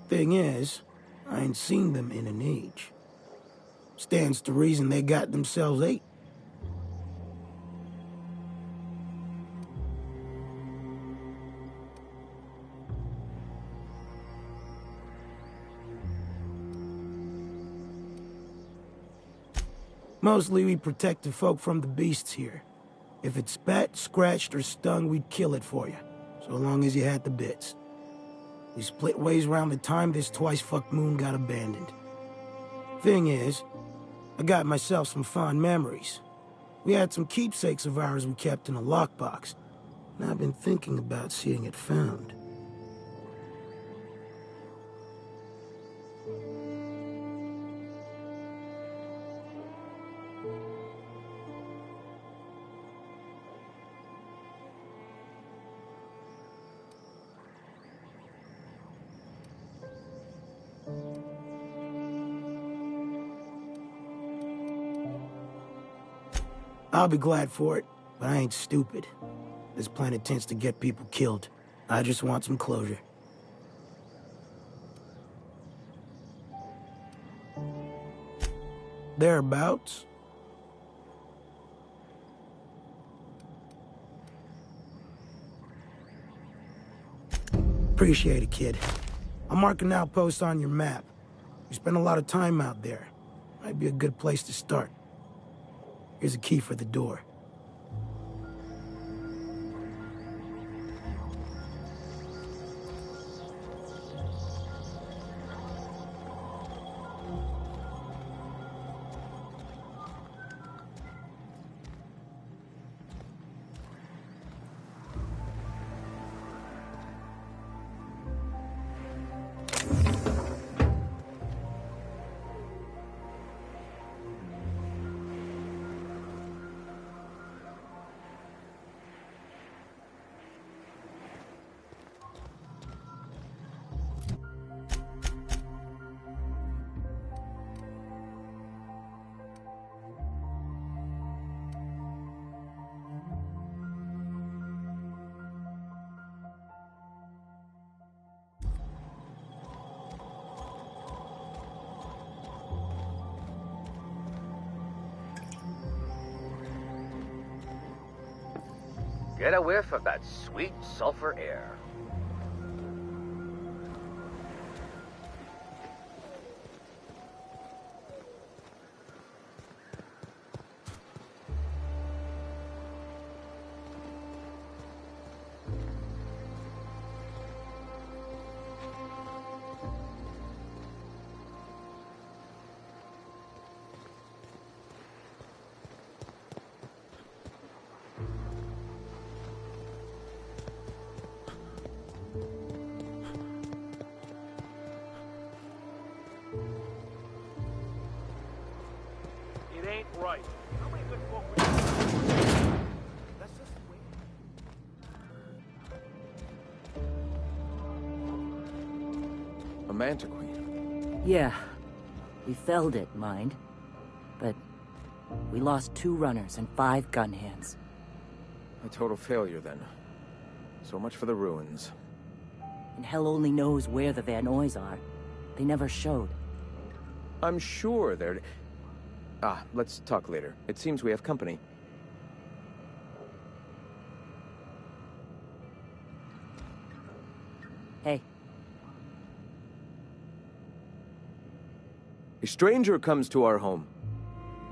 Thing is, I ain't seen them in an age. Stands to reason they got themselves ate. Mostly we protect the folk from the beasts here. If it spat, scratched, or stung, we'd kill it for you, so long as you had the bits. We split ways around the time this twice-fucked moon got abandoned. Thing is, I got myself some fond memories. We had some keepsakes of ours we kept in a lockbox, and I've been thinking about seeing it found. I'll be glad for it, but I ain't stupid. This planet tends to get people killed. I just want some closure. Thereabouts. Appreciate it, kid. I'll mark an outpost on your map. You spend a lot of time out there. Might be a good place to start. Here's a key for the door.
Get a whiff of that sweet sulfur air.
It ain't right. How many good folk would you... That's just the way...
A manta queen.
Yeah. We felled it, mind. But we lost 2 runners and 5 gun hands.
A total failure, then. So much for the ruins.
And hell only knows where the Van Oys are. They never showed.
I'm sure they're... let's talk later. It seems we have company.
Hey.
A stranger comes to our home.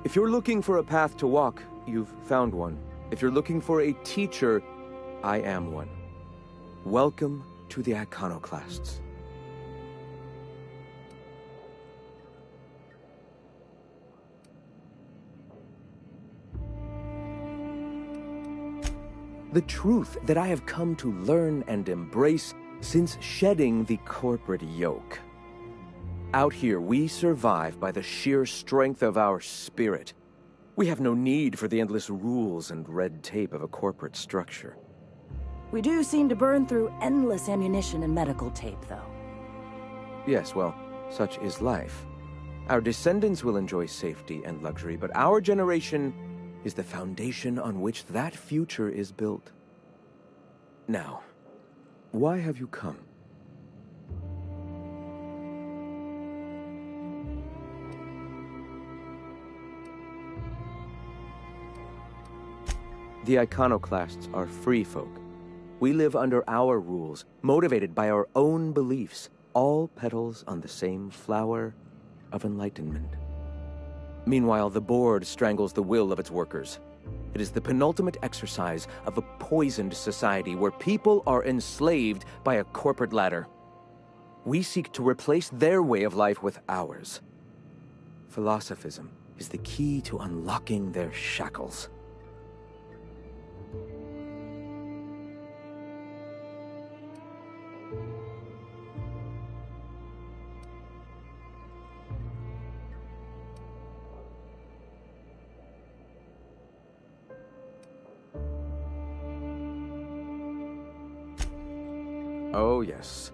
If you're looking for a path to walk, you've found one. If you're looking for a teacher, I am one. Welcome to the Iconoclasts. The truth that I have come to learn and embrace since shedding the corporate yoke. Out here, we survive by the sheer strength of our spirit. We have no need for the endless rules and red tape of a corporate structure.
We do seem to burn through endless ammunition and medical tape, though.
Yes, well, such is life. Our descendants will enjoy safety and luxury, but our generation is the foundation on which that future is built. Now, why have you come? The Iconoclasts are free folk. We live under our rules, motivated by our own beliefs, all petals on the same flower of enlightenment. Meanwhile, the board strangles the will of its workers. It is the penultimate exercise of a poisoned society where people are enslaved by a corporate ladder. We seek to replace their way of life with ours. Philosophism is the key to unlocking their shackles. Oh, yes.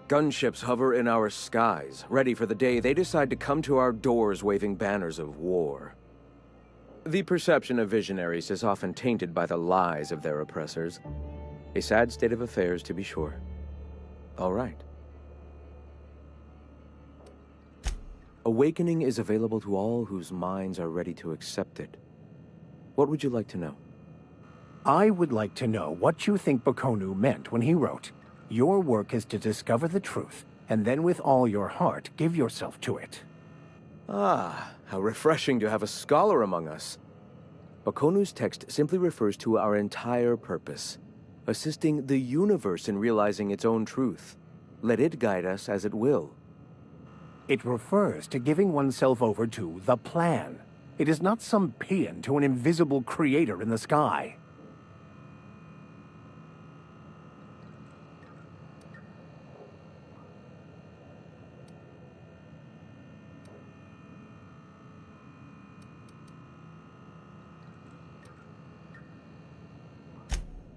Gunships hover in our skies, ready for the day they decide to come to our doors waving banners of war. The perception of visionaries is often tainted by the lies of their oppressors. A sad state of affairs, to be sure. All right. Awakening is available to all whose minds are ready to accept it. What would you like to know?
I would like to know what you think Bakonu meant when he wrote, "Your work is to discover the truth, and then with all your heart give yourself to it."
Ah, how refreshing to have a scholar among us. Bakonu's text simply refers to our entire purpose, assisting the universe in realizing its own truth. Let it guide us as it will.
It refers to giving oneself over to the plan. It is not some paean to an invisible creator in the sky.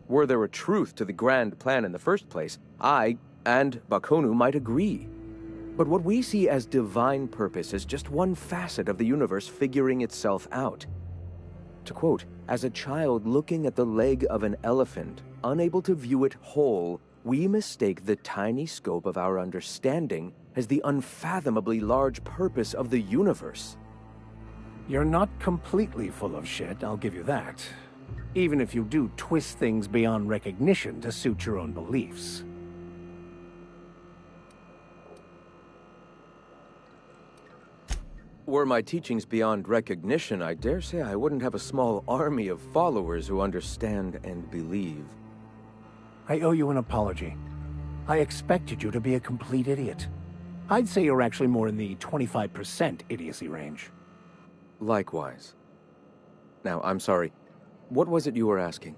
Were there a truth to the grand plan in the first place, I and Bakonu might agree. But what we see as divine purpose is just one facet of the universe figuring itself out. To quote, "As a child looking at the leg of an elephant, unable to view it whole, we mistake the tiny scope of our understanding as the unfathomably large purpose of the universe."
You're not completely full of shit, I'll give you that. Even if you do twist things beyond recognition to suit your own beliefs.
Were my teachings beyond recognition, I dare say I wouldn't have a small army of followers who understand and believe.
I owe you an apology. I expected you to be a complete idiot. I'd say you're actually more in the 25% idiocy range.
Likewise. Now, I'm sorry. What was it you were asking?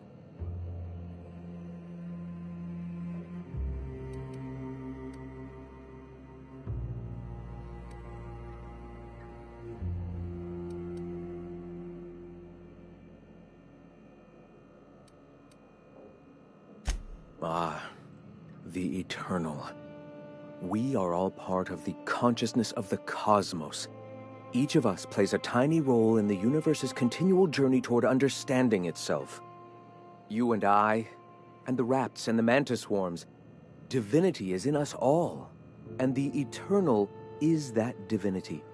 Ah, the Eternal. We are all part of the consciousness of the cosmos. Each of us plays a tiny role in the universe's continual journey toward understanding itself. You and I, and the rats and the mantis swarms. Divinity is in us all, and the Eternal is that divinity.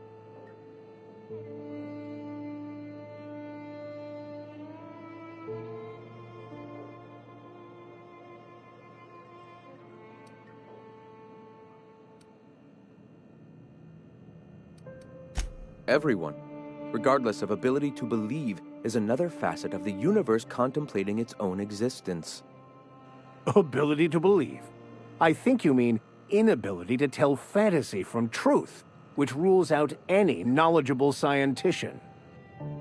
Everyone, regardless of ability to believe, is another facet of the universe contemplating its own existence.
Ability to believe? I think you mean inability to tell fantasy from truth, which rules out any knowledgeable scientician.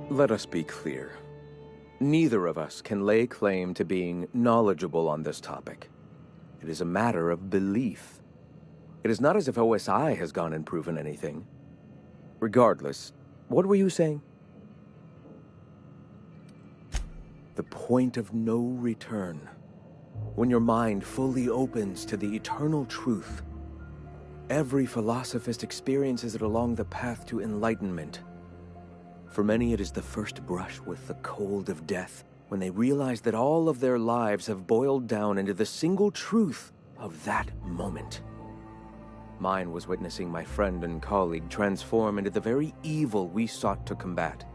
Let us be clear. Neither of us can lay claim to being knowledgeable on this topic. It is a matter of belief. It is not as if OSI has gone and proven anything. Regardless, what were you saying? The point of no return. When your mind fully opens to the eternal truth. Every philosophist experiences it along the path to enlightenment. For many, it is the first brush with the cold of death, when they realize that all of their lives have boiled down into the single truth of that moment. Mine was witnessing my friend and colleague transform into the very evil we sought to combat.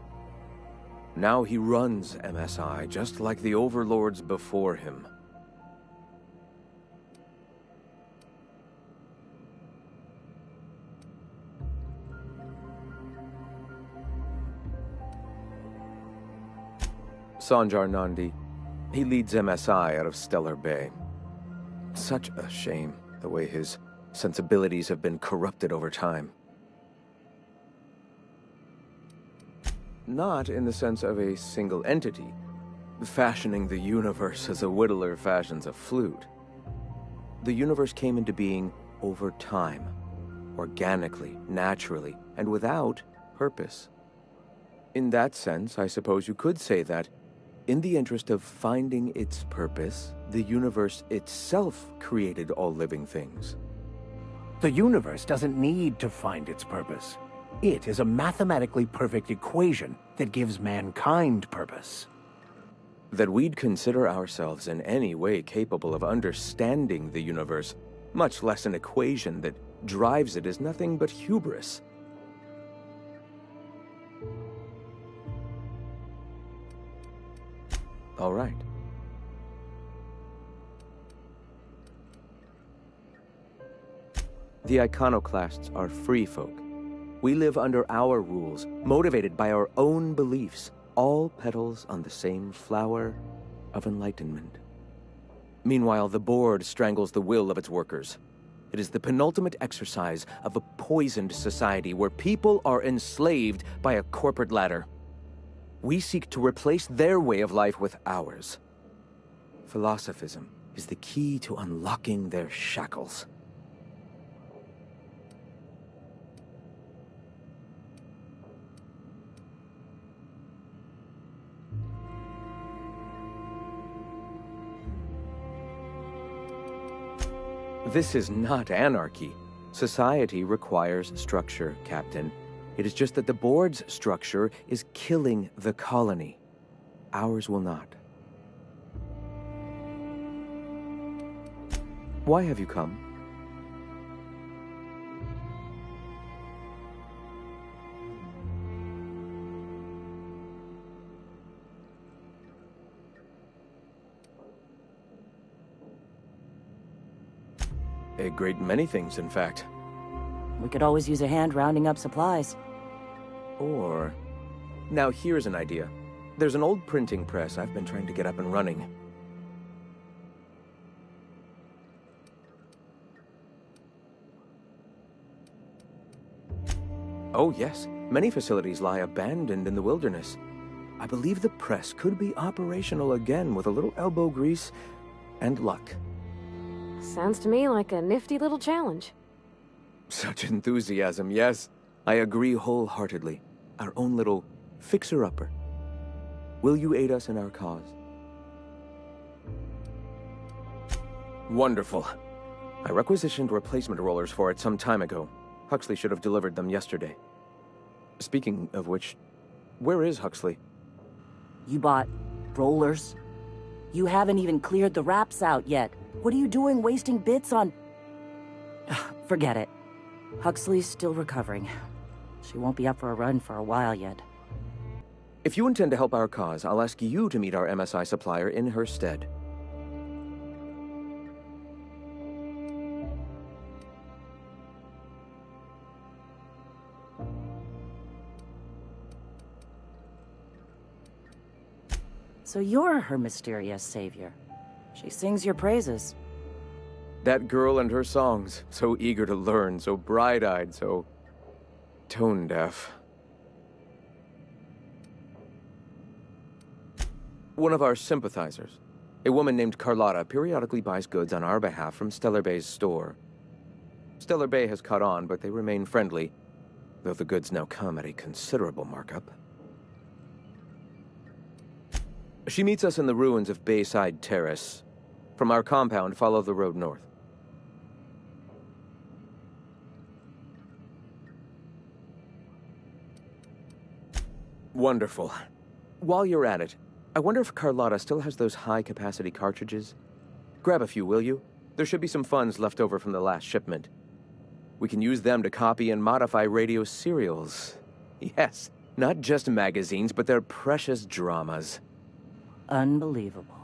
Now he runs MSI just like the overlords before him. Sanjar Nandi. He leads MSI out of Stellar Bay. Such a shame, the way his sensibilities have been corrupted over time. Not in the sense of a single entity, fashioning the universe as a whittler fashions a flute. The universe came into being over time, organically, naturally, and without purpose. In that sense, I suppose you could say that, in the interest of finding its purpose, the universe itself created all living things.
The universe doesn't need to find its purpose. It is a mathematically perfect equation that gives mankind purpose.
That we'd consider ourselves in any way capable of understanding the universe, much less an equation that drives it, is nothing but hubris. All right. The iconoclasts are free folk. We live under our rules, motivated by our own beliefs, all petals on the same flower of enlightenment. Meanwhile, the board strangles the will of its workers. It is the penultimate exercise of a poisoned society where people are enslaved by a corporate ladder. We seek to replace their way of life with ours. Philosophism is the key to unlocking their shackles. This is not anarchy. Society requires structure, Captain. It is just that the board's structure is killing the colony. Ours will not. Why have you come? A great many things, in fact.
We could always use a hand rounding up supplies.
Or... Now here's an idea. There's an old printing press I've been trying to get up and running. Oh yes, many facilities lie abandoned in the wilderness. I believe the press could be operational again with a little elbow grease and luck.
Sounds to me like a nifty little challenge.
Such enthusiasm, yes. I agree wholeheartedly. Our own little fixer-upper. Will you aid us in our cause? Wonderful. I requisitioned replacement rollers for it some time ago. Huxley should have delivered them yesterday. Speaking of which, where is Huxley?
You bought rollers? You haven't even cleared the wraps out yet. What are you doing wasting bits on... Forget it. Huxley's still recovering. She won't be up for a run for a while yet.
If you intend to help our cause, I'll ask you to meet our MSI supplier in her stead.
So you're her mysterious savior. She sings your praises.
That girl and her songs, so eager to learn, so bright-eyed, so tone-deaf. One of our sympathizers, a woman named Carlotta, periodically buys goods on our behalf from Stellar Bay's store. Stellar Bay has caught on, but they remain friendly, though the goods now come at a considerable markup. She meets us in the ruins of Bayside Terrace. From our compound, follow the road north. Wonderful. While you're at it, I wonder if Carlotta still has those high-capacity cartridges? Grab a few, will you? There should be some funds left over from the last shipment. We can use them to copy and modify radio serials. Yes, not just magazines, but their precious dramas.
Unbelievable.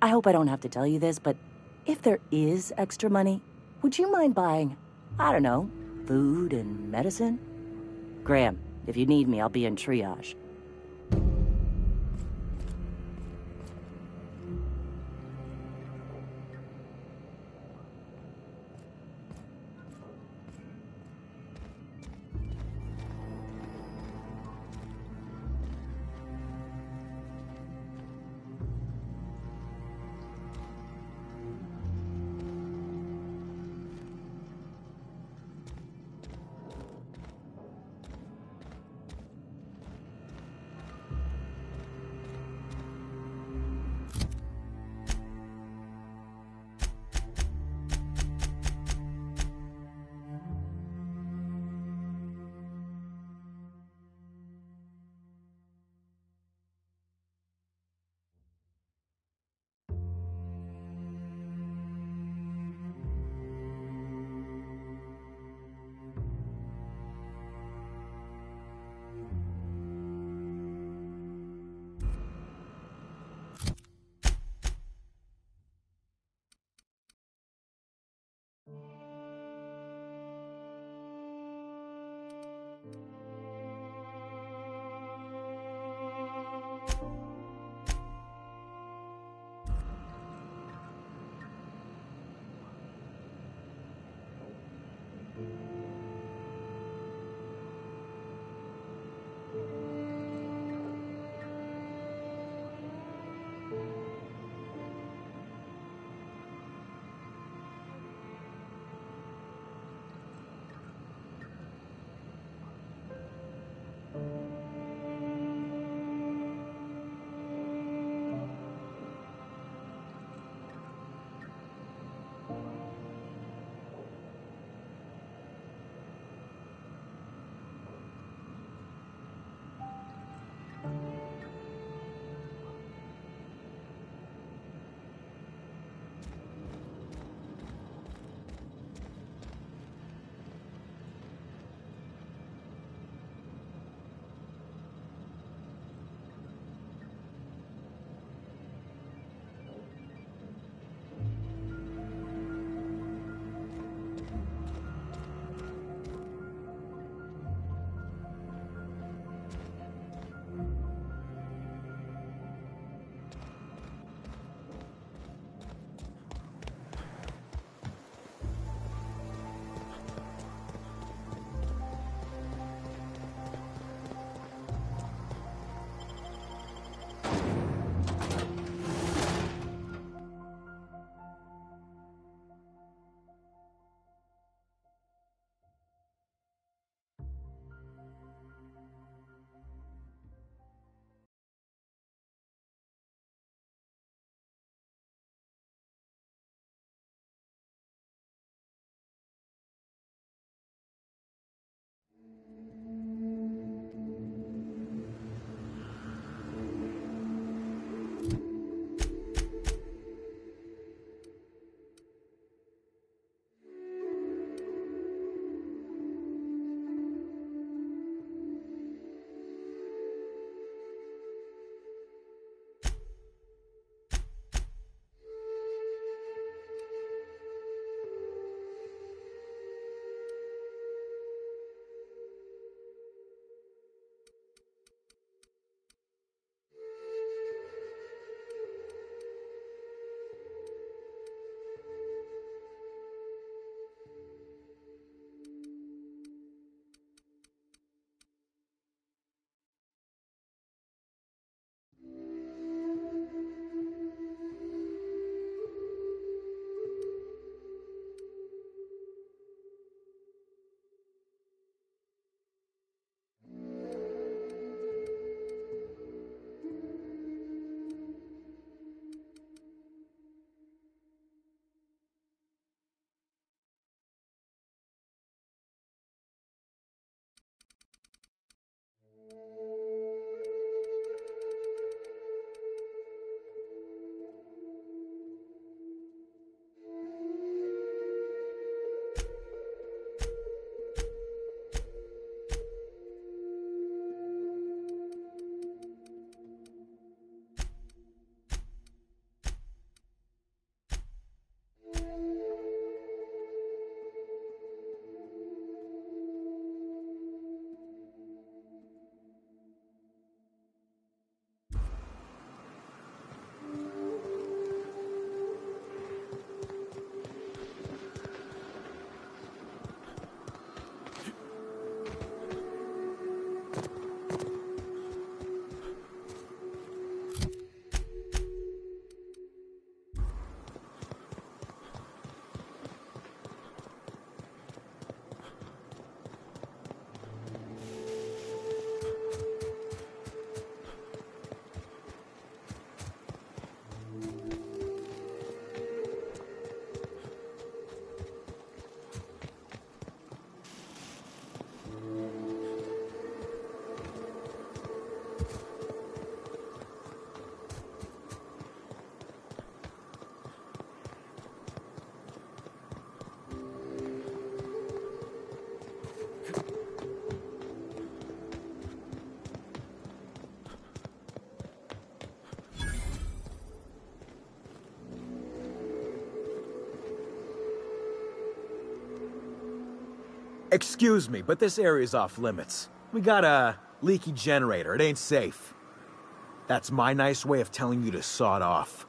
I hope I don't have to tell you this, but if there is extra money, would you mind buying, I don't know, food and medicine? Graham, if you need me, I'll be in triage.
Excuse me, but this area's off limits. We got a leaky generator. It ain't safe. That's my nice way of telling you to sod off.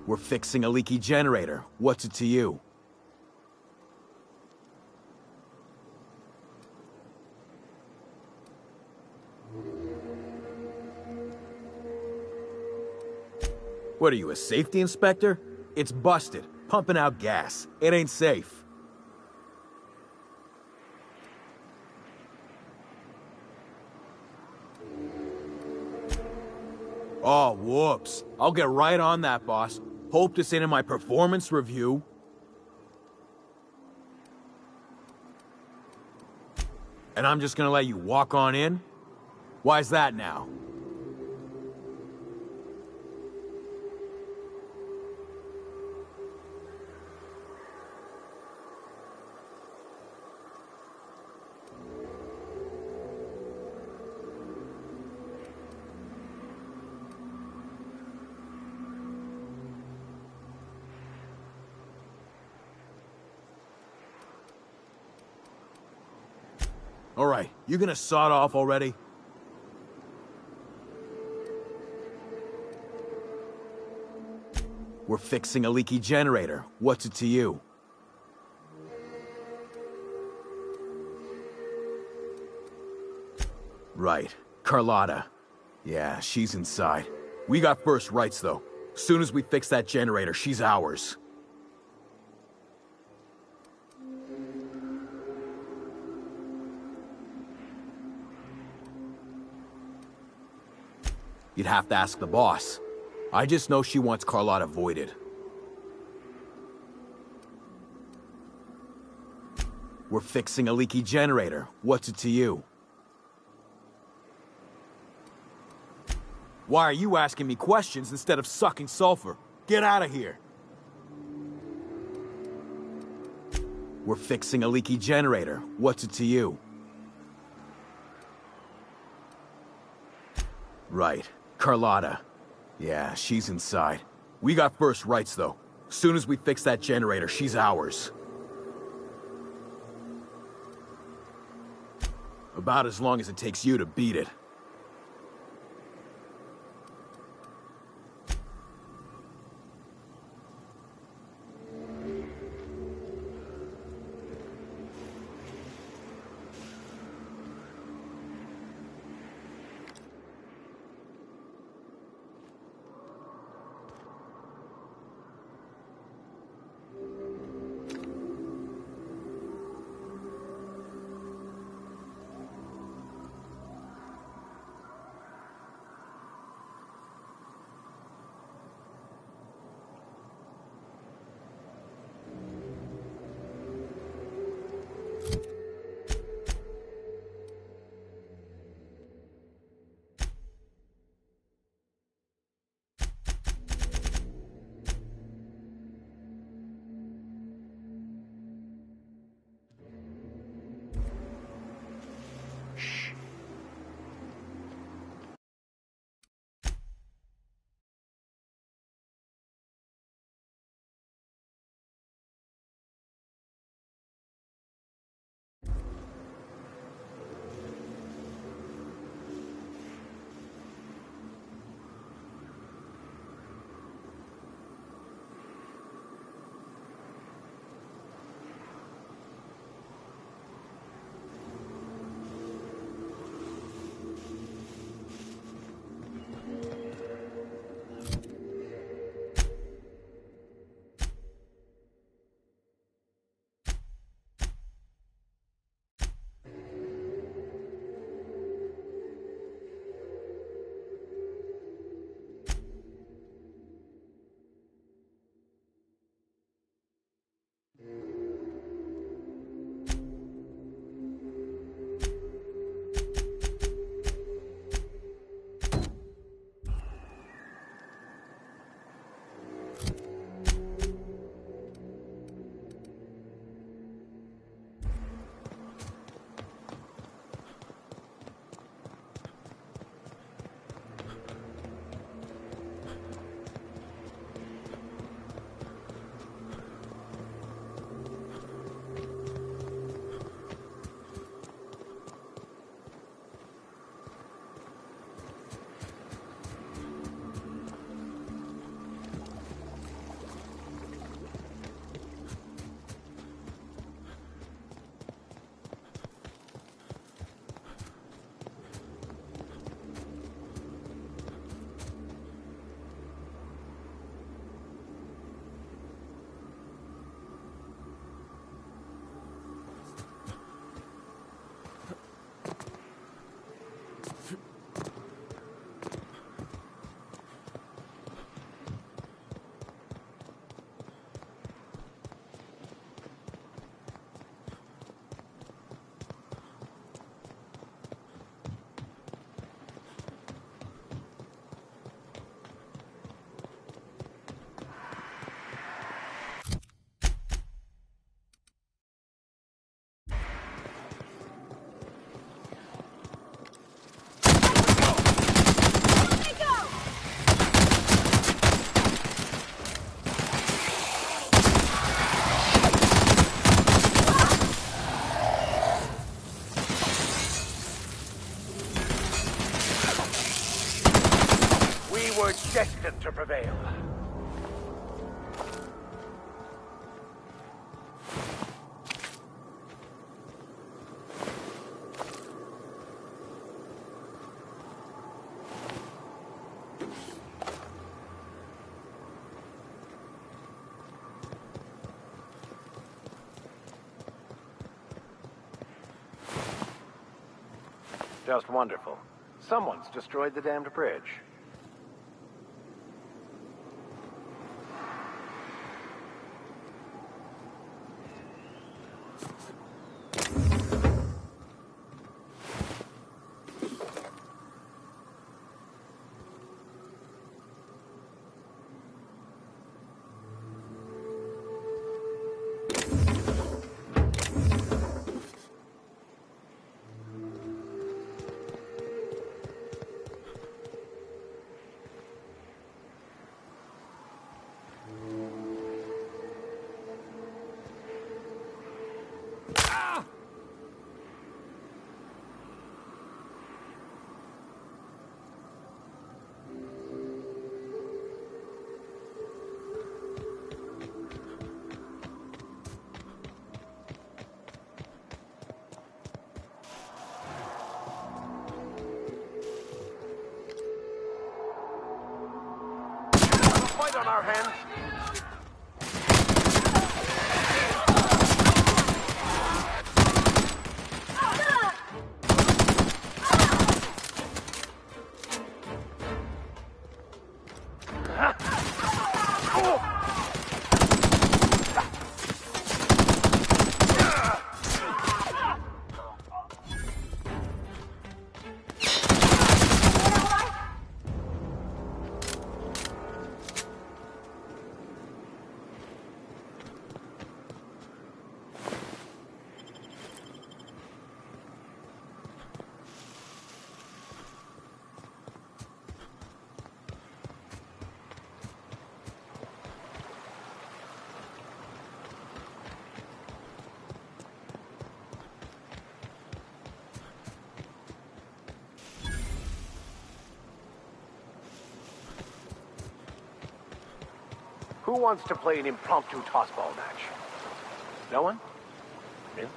We're fixing a leaky generator. What's it to you? What are you, a safety inspector? It's busted, pumping out gas. It ain't safe. Oh, whoops. I'll get right on that, boss. Hope this ain't in my performance review. And I'm just gonna let you walk on in? Why's that now? All right, you gonna sod off already? We're fixing a leaky generator. What's it to you? Right, Carlotta. Yeah, she's inside. We got first rights, though. Soon as we fix that generator, she's ours. You'd have to ask the boss. I just know she wants Carlotta voided. We're fixing a leaky generator. What's it to you? Why are you asking me questions instead of sucking sulfur? Get out of here! We're fixing a leaky generator. What's it to you? Right. Carlotta. Yeah, she's inside. We got first rights, though. Soon as we fix that generator, she's ours. About as long as it takes you to beat it.
Just wonderful. Someone's destroyed the damned bridge. Fight on our hands. Who wants to play an impromptu tossball match? No one? Really?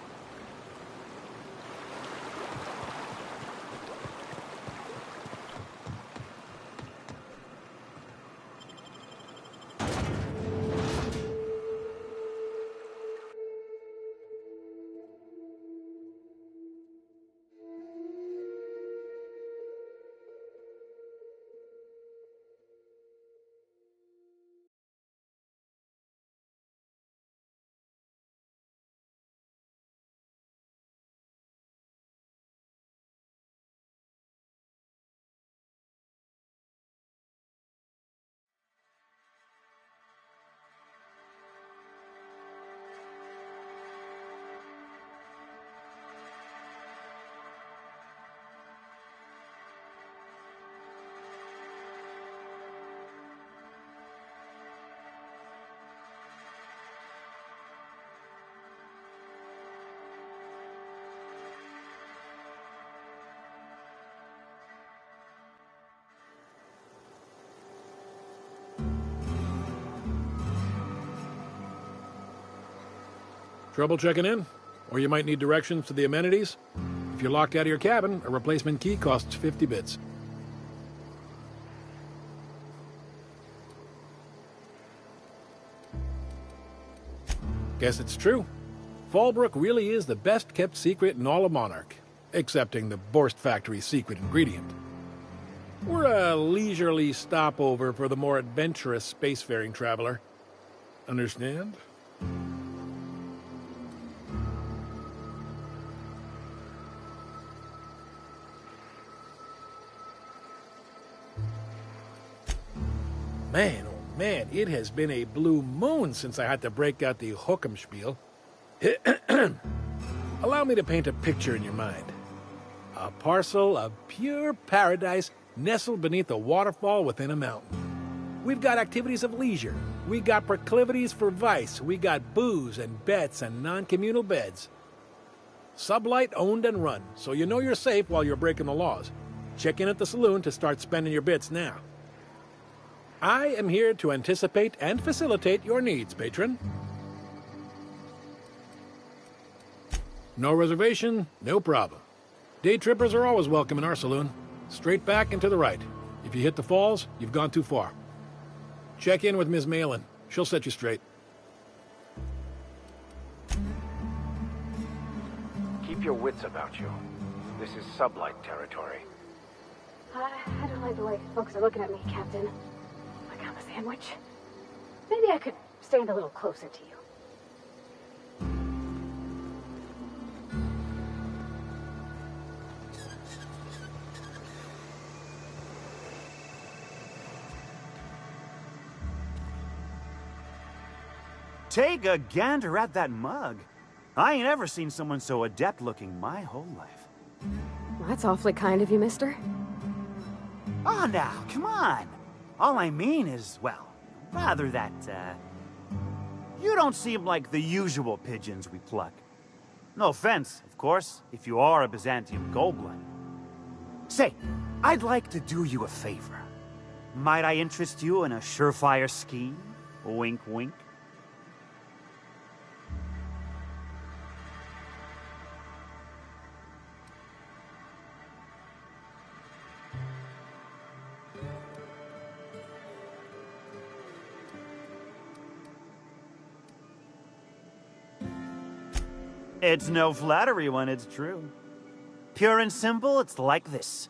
Trouble checking in? Or you might need directions to the amenities? If you're locked out of your cabin, a replacement key costs 50 bits. Guess it's true. Fallbrook really is the best-kept secret in all of Monarch, excepting the Borst Factory's secret ingredient. We're a leisurely stopover for the more adventurous spacefaring traveler. Understand? Man, oh man, it has been a blue moon since I had to break out the Hookem-spiel. Allow me to paint a picture in your mind. A parcel of pure paradise nestled beneath a waterfall within a mountain. We've got activities of leisure. We got proclivities for vice. We got booze and bets and non-communal beds. Sublight owned and run, so you know you're safe while you're breaking the laws. Check in at the saloon to start spending your bits now. I am here to anticipate and facilitate your needs, patron. No reservation, no problem. Day trippers are always welcome in our saloon. Straight back and to the right. If you hit the falls, you've gone too far. Check in with Ms. Malin. She'll set you straight.
Keep your wits about you. This is sublight territory.
I don't like the way folks are looking at me, Captain. Like I'm a sandwich. Maybe I could stand a little closer to you.
Take a gander at that mug. I ain't ever seen someone so adept looking my whole life.
Well, that's awfully kind of you, mister.
Oh, now, come on. All I mean is, well, rather that, you don't seem like the usual pigeons we pluck. No offense, of course, if you are a Byzantium goldblood. Say, I'd like to do you a favor. Might I interest you in a surefire scheme? Wink, wink. It's no flattery when it's true. Pure and simple, it's like this.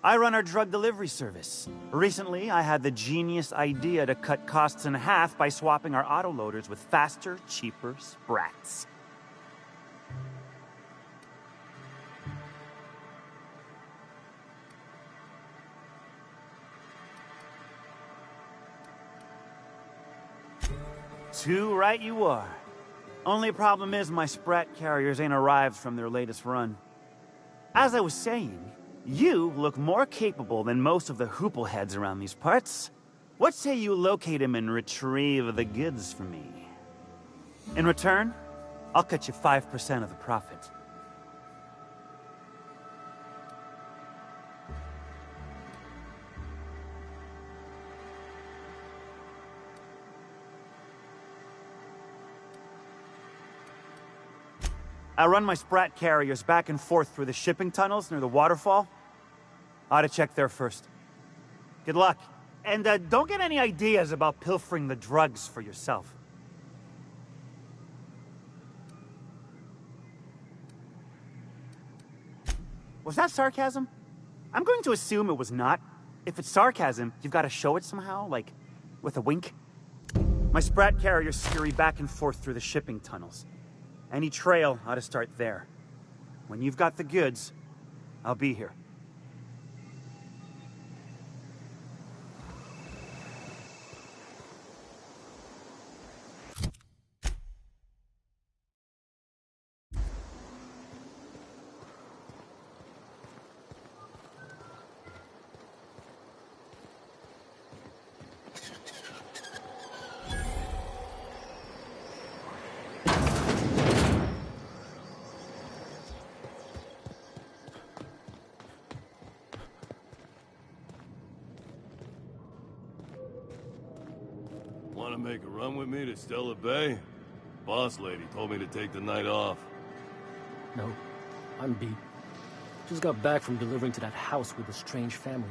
I run our drug delivery service. Recently, I had the genius idea to cut costs in half by swapping our autoloaders with faster, cheaper sprats. Too right you are. Only problem is my sprat carriers ain't arrived from their latest run. As I was saying, you look more capable than most of the hoople heads around these parts. What say you locate him and retrieve the goods for me? In return, I'll cut you 5% of the profit. I run my sprat carriers back and forth through the shipping tunnels near the waterfall. Ought to check there first. Good luck. And don't get any ideas about pilfering the drugs for yourself. Was that sarcasm? I'm going to assume it was not. If it's sarcasm, you've got to show it somehow, like with a wink. My sprat carriers scurry back and forth through the shipping tunnels. Any trail ought to start there. When you've got the goods, I'll be here.
Want to make a run with me to Stella Bay? Boss lady told me to take the night off.
No, I'm beat. Just got back from delivering to that house with a strange family.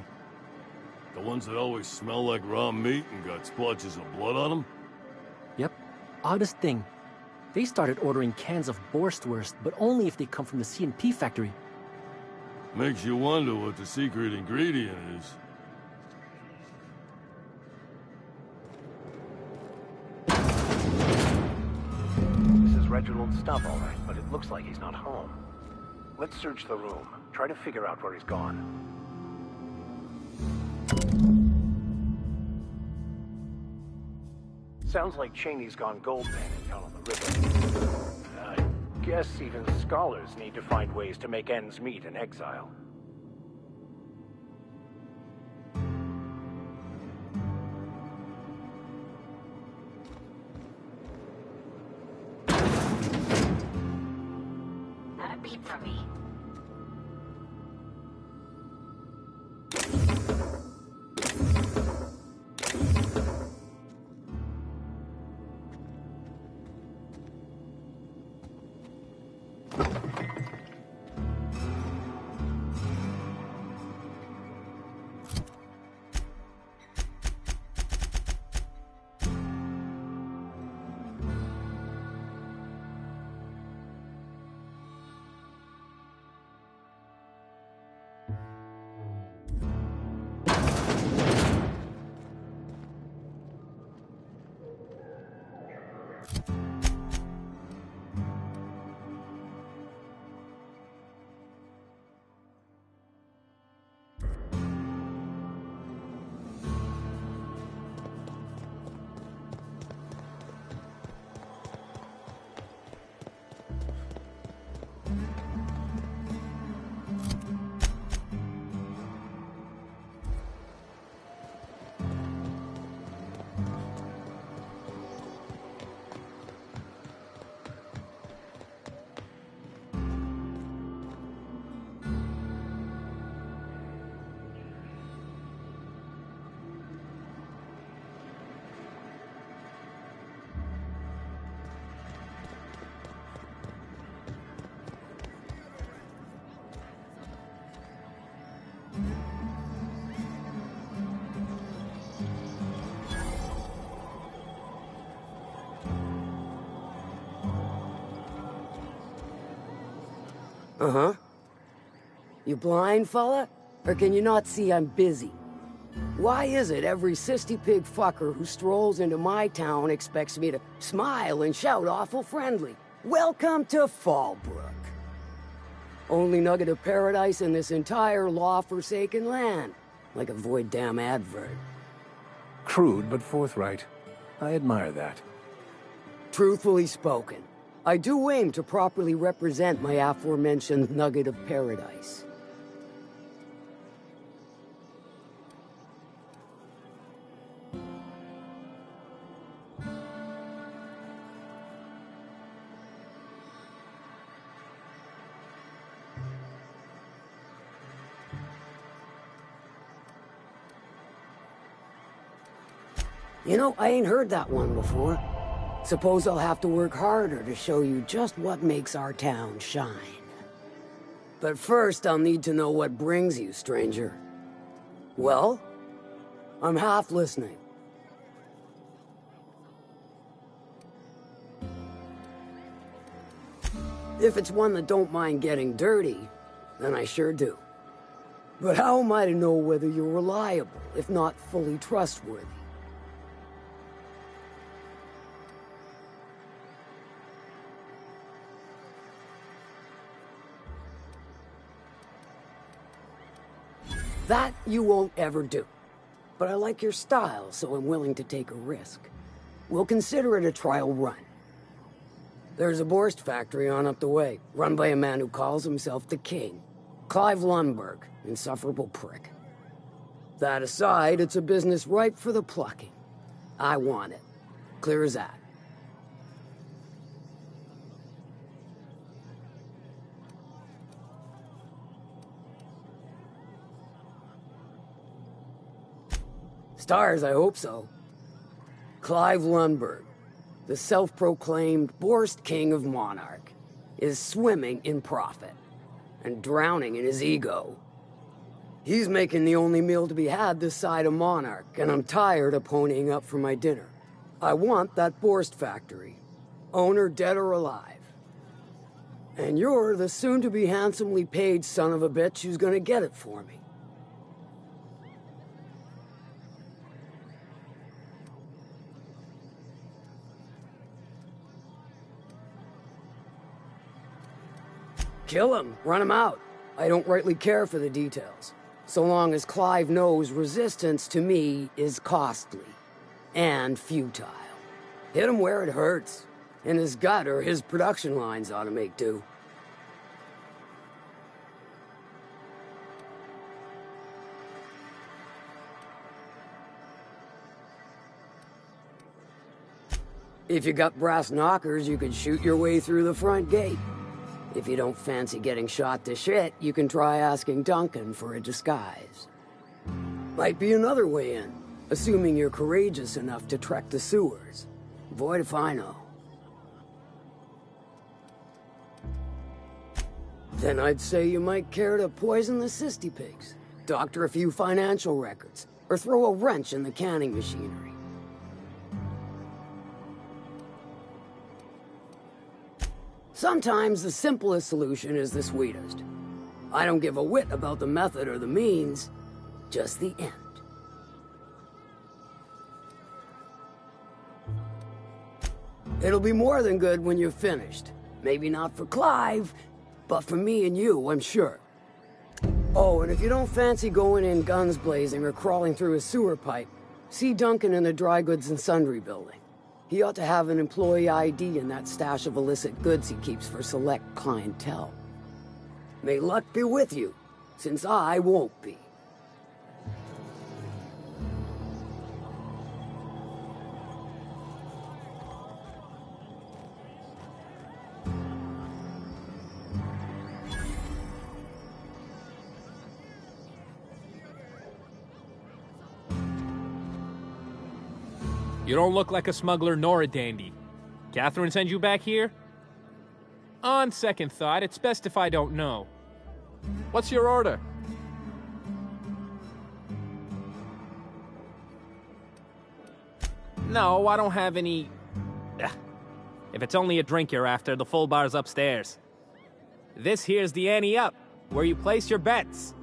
The ones that always smell like raw meat and got splotches of blood on them?
Yep. Oddest thing. They started ordering cans of Borstwurst, but only if they come from the C&P factory.
Makes you wonder what the secret ingredient is.
This is Reginald's stuff, all right, but it looks like he's not home. Let's search the room. Try to figure out where he's gone. Sounds like Cheney's gone gold panning down on the river. I guess even scholars need to find ways to make ends meet in exile.
Not a peep from me.
Uh-huh. You blind, fella? Or can you not see I'm busy? Why is it every sissy pig fucker who strolls into my town expects me to smile and shout awful friendly? Welcome to Fallbrook. Only nugget of paradise in this entire law-forsaken land. Like a void damn advert.
Crude but forthright. I admire that.
Truthfully spoken, I do aim to properly represent my aforementioned nugget of paradise. You know, I ain't heard that one before. Suppose I'll have to work harder to show you just what makes our town shine. But first, I'll need to know what brings you, stranger. Well? I'm half listening. If it's one that don't mind getting dirty, then I sure do. But how am I to know whether you're reliable, if not fully trustworthy? That you won't ever do. But I like your style, so I'm willing to take a risk. We'll consider it a trial run. There's a Borst factory on up the way, run by a man who calls himself the King. Clive Lundberg, insufferable prick. That aside, it's a business ripe for the plucking. I want it. Clear as that. Stars, I hope so. Clive Lundberg, the self-proclaimed Borst King of Monarch, is swimming in profit and drowning in his ego. He's making the only meal to be had this side of Monarch, and I'm tired of ponying up for my dinner. I want that Borst factory, owner dead or alive. And you're the soon-to-be handsomely paid son of a bitch who's gonna get it for me. Kill him, run him out. I don't rightly care for the details, so long as Clive knows resistance to me is costly and futile. Hit him where it hurts. In his gut or his production lines ought to make do. If you got brass knockers, you could shoot your way through the front gate. If you don't fancy getting shot to shit, you can try asking Duncan for a disguise. Might be another way in, assuming you're courageous enough to trek the sewers. Void if I know. Then I'd say you might care to poison the cysty pigs, doctor a few financial records, or throw a wrench in the canning machinery. Sometimes the simplest solution is the sweetest. I don't give a whit about the method or the means, just the end. It'll be more than good when you're finished. Maybe not for Clive, but for me and you, I'm sure. Oh, and if you don't fancy going in guns blazing or crawling through a sewer pipe, see Duncan in the Dry Goods and Sundry building. He ought to have an employee ID in that stash of illicit goods he keeps for select clientele. May luck be with you, since I won't be.
You don't look like a smuggler nor a dandy. Catherine sent you back here? On second thought, it's best if I don't know. What's your order? No, I don't have any... Ugh. If it's only a drink you're after, the full bar's upstairs. This here's the ante up, where you place your bets.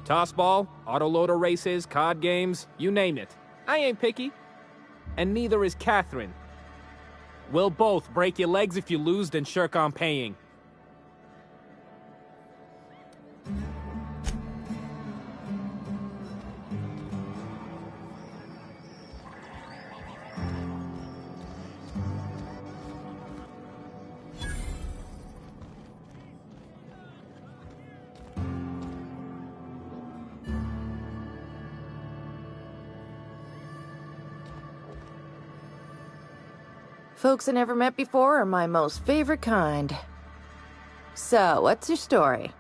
Tossball, autoloader races, card games, you name it. I ain't picky. And neither is Catherine. We'll both break your legs if you lose, then shirk on paying.
Folks I never met before are my most favorite kind. So, what's your story?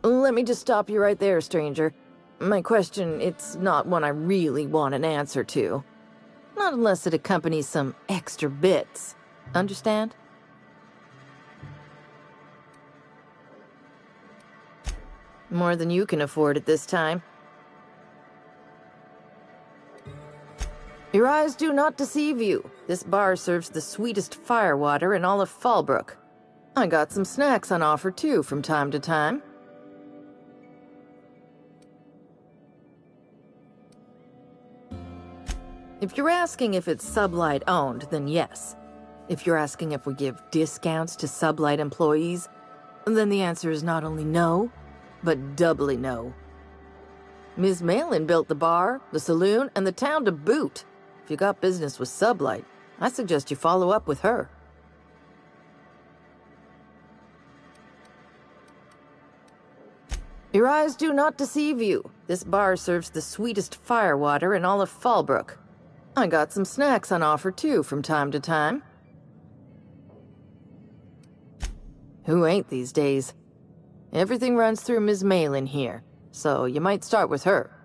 Let me just stop you right there, stranger. My question, it's not one I really want an answer to. Not unless it accompanies some extra bits. Understand? More than you can afford at this time. Your eyes do not deceive you. This bar serves the sweetest firewater in all of Fallbrook. I got some snacks on offer too from time to time. If you're asking if it's Sublight owned, then yes. If you're asking if we give discounts to Sublight employees, then the answer is not only no, but doubly no. Ms. Malin built the bar, the saloon, and the town to boot. If you got business with Sublight, I suggest you follow up with her. Your eyes do not deceive you. This bar serves the sweetest firewater in all of Fallbrook. I got some snacks on offer too from time to time. Who ain't these days? Everything runs through Ms. Malin here, so you might start with her.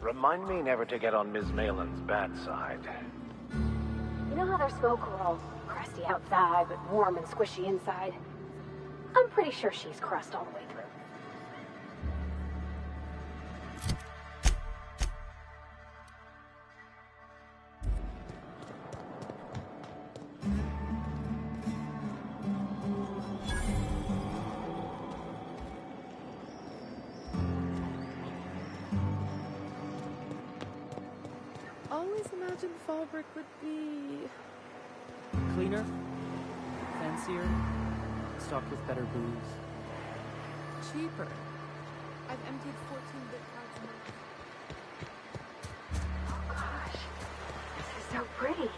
Remind me never to get on Ms. Malin's bad side.
You know how their smoke are all crusty outside, but warm and squishy inside? I'm pretty sure she's crust all the way through.
Always imagined Fallbrook would be
Cleaner, fancier, stocked with better booze.
cheaper. I've emptied 14-bit cards a month.
Oh gosh, this is so pretty.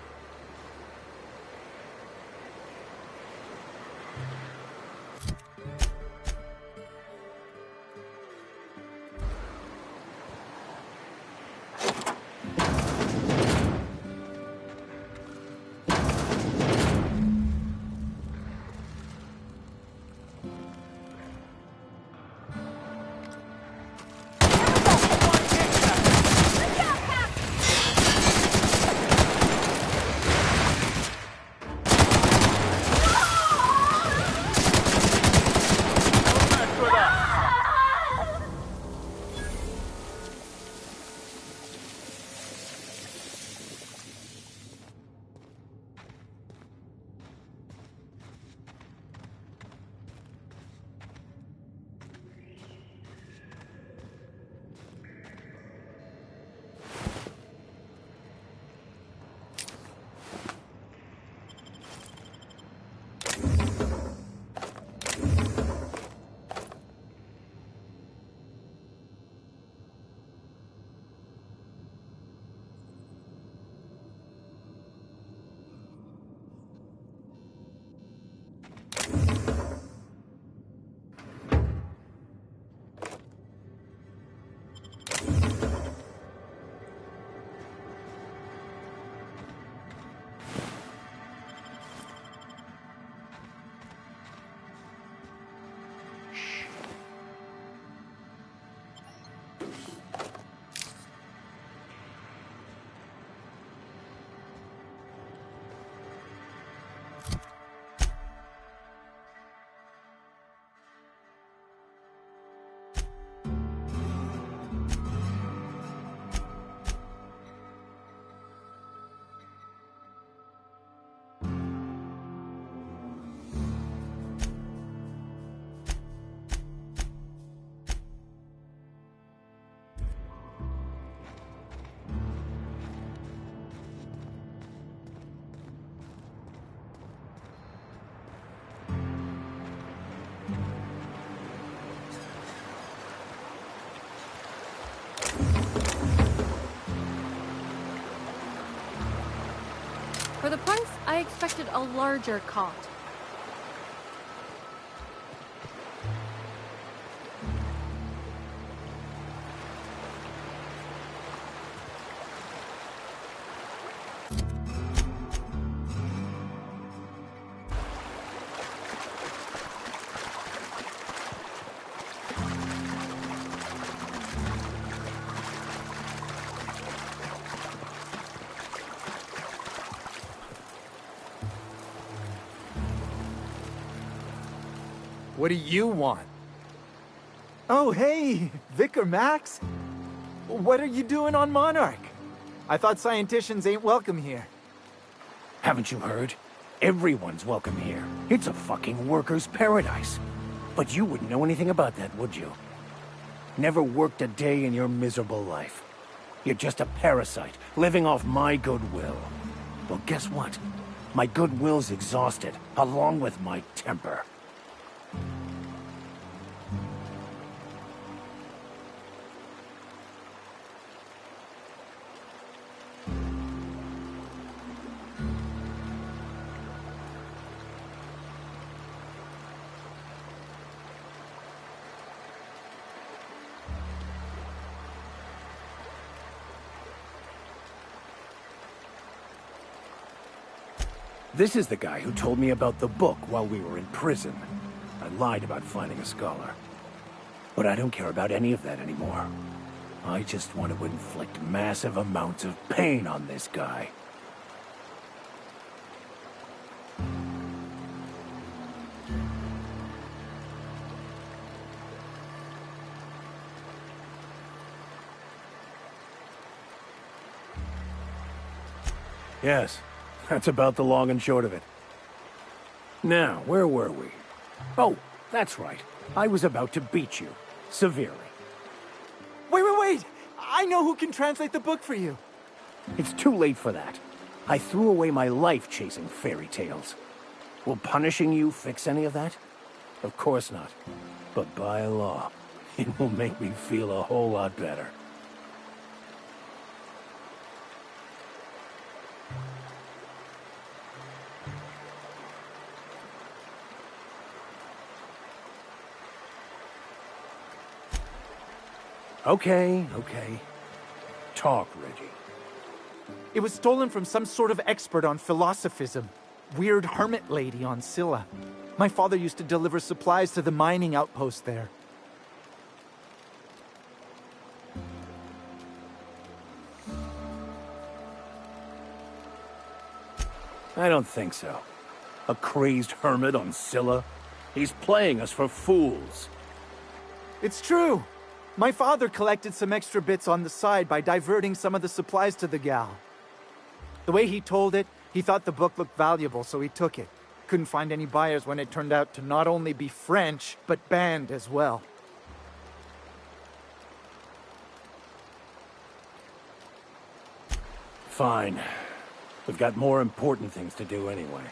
For the price, I expected a larger cot.
What do you want? Oh, hey, Vicar Max. What are you doing on Monarch? I thought scienticians ain't welcome here.
Haven't you heard? Everyone's welcome here. It's a fucking worker's paradise. But you wouldn't know anything about that, would you? Never worked a day in your miserable life. You're just a parasite, living off my goodwill. Well, guess what? My goodwill's exhausted, along with my temper. This is the guy who told me about the book while we were in prison. I lied about finding a scholar. But I don't care about any of that anymore. I just want to inflict massive amounts of pain on this guy. Yes, that's about the long and short of it. Now, where were we? Oh, that's right. I was about to beat you. Severely.
Wait! I know who can translate the book for you.
It's too late for that. I threw away my life chasing fairy tales. Will punishing you fix any of that? Of course not. But by law, it will make me feel a whole lot better. Okay. Talk, Reggie.
It was stolen from some sort of expert on philosophism. Weird hermit lady on Scylla. My father used to deliver supplies to the mining outpost there.
I don't think so. A crazed hermit on Scylla? He's playing us for fools.
It's true. My father collected some extra bits on the side by diverting some of the supplies to the gal. The way he told it, he thought the book looked valuable, so he took it. Couldn't find any buyers when it turned out to not only be French, but banned as well.
Fine. We've got more important things to do anyway.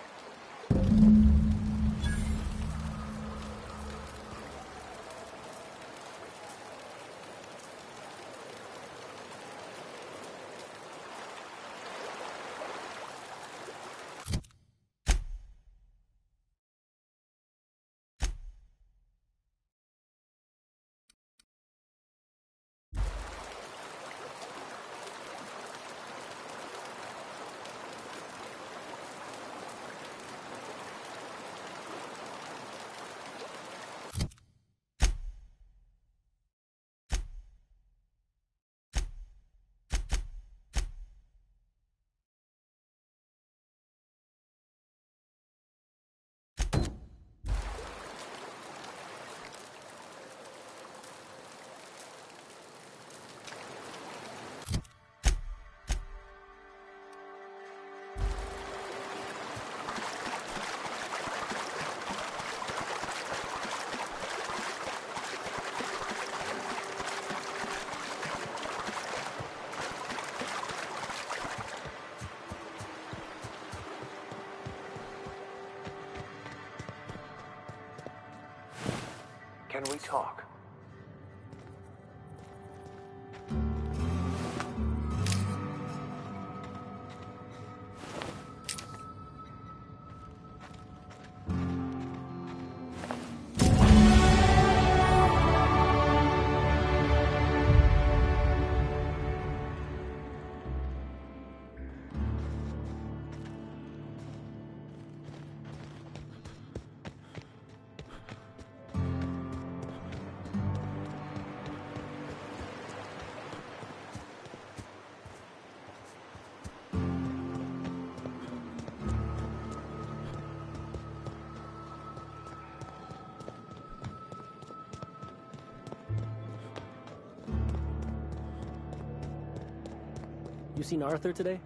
Can we talk?
You seen Arthur today?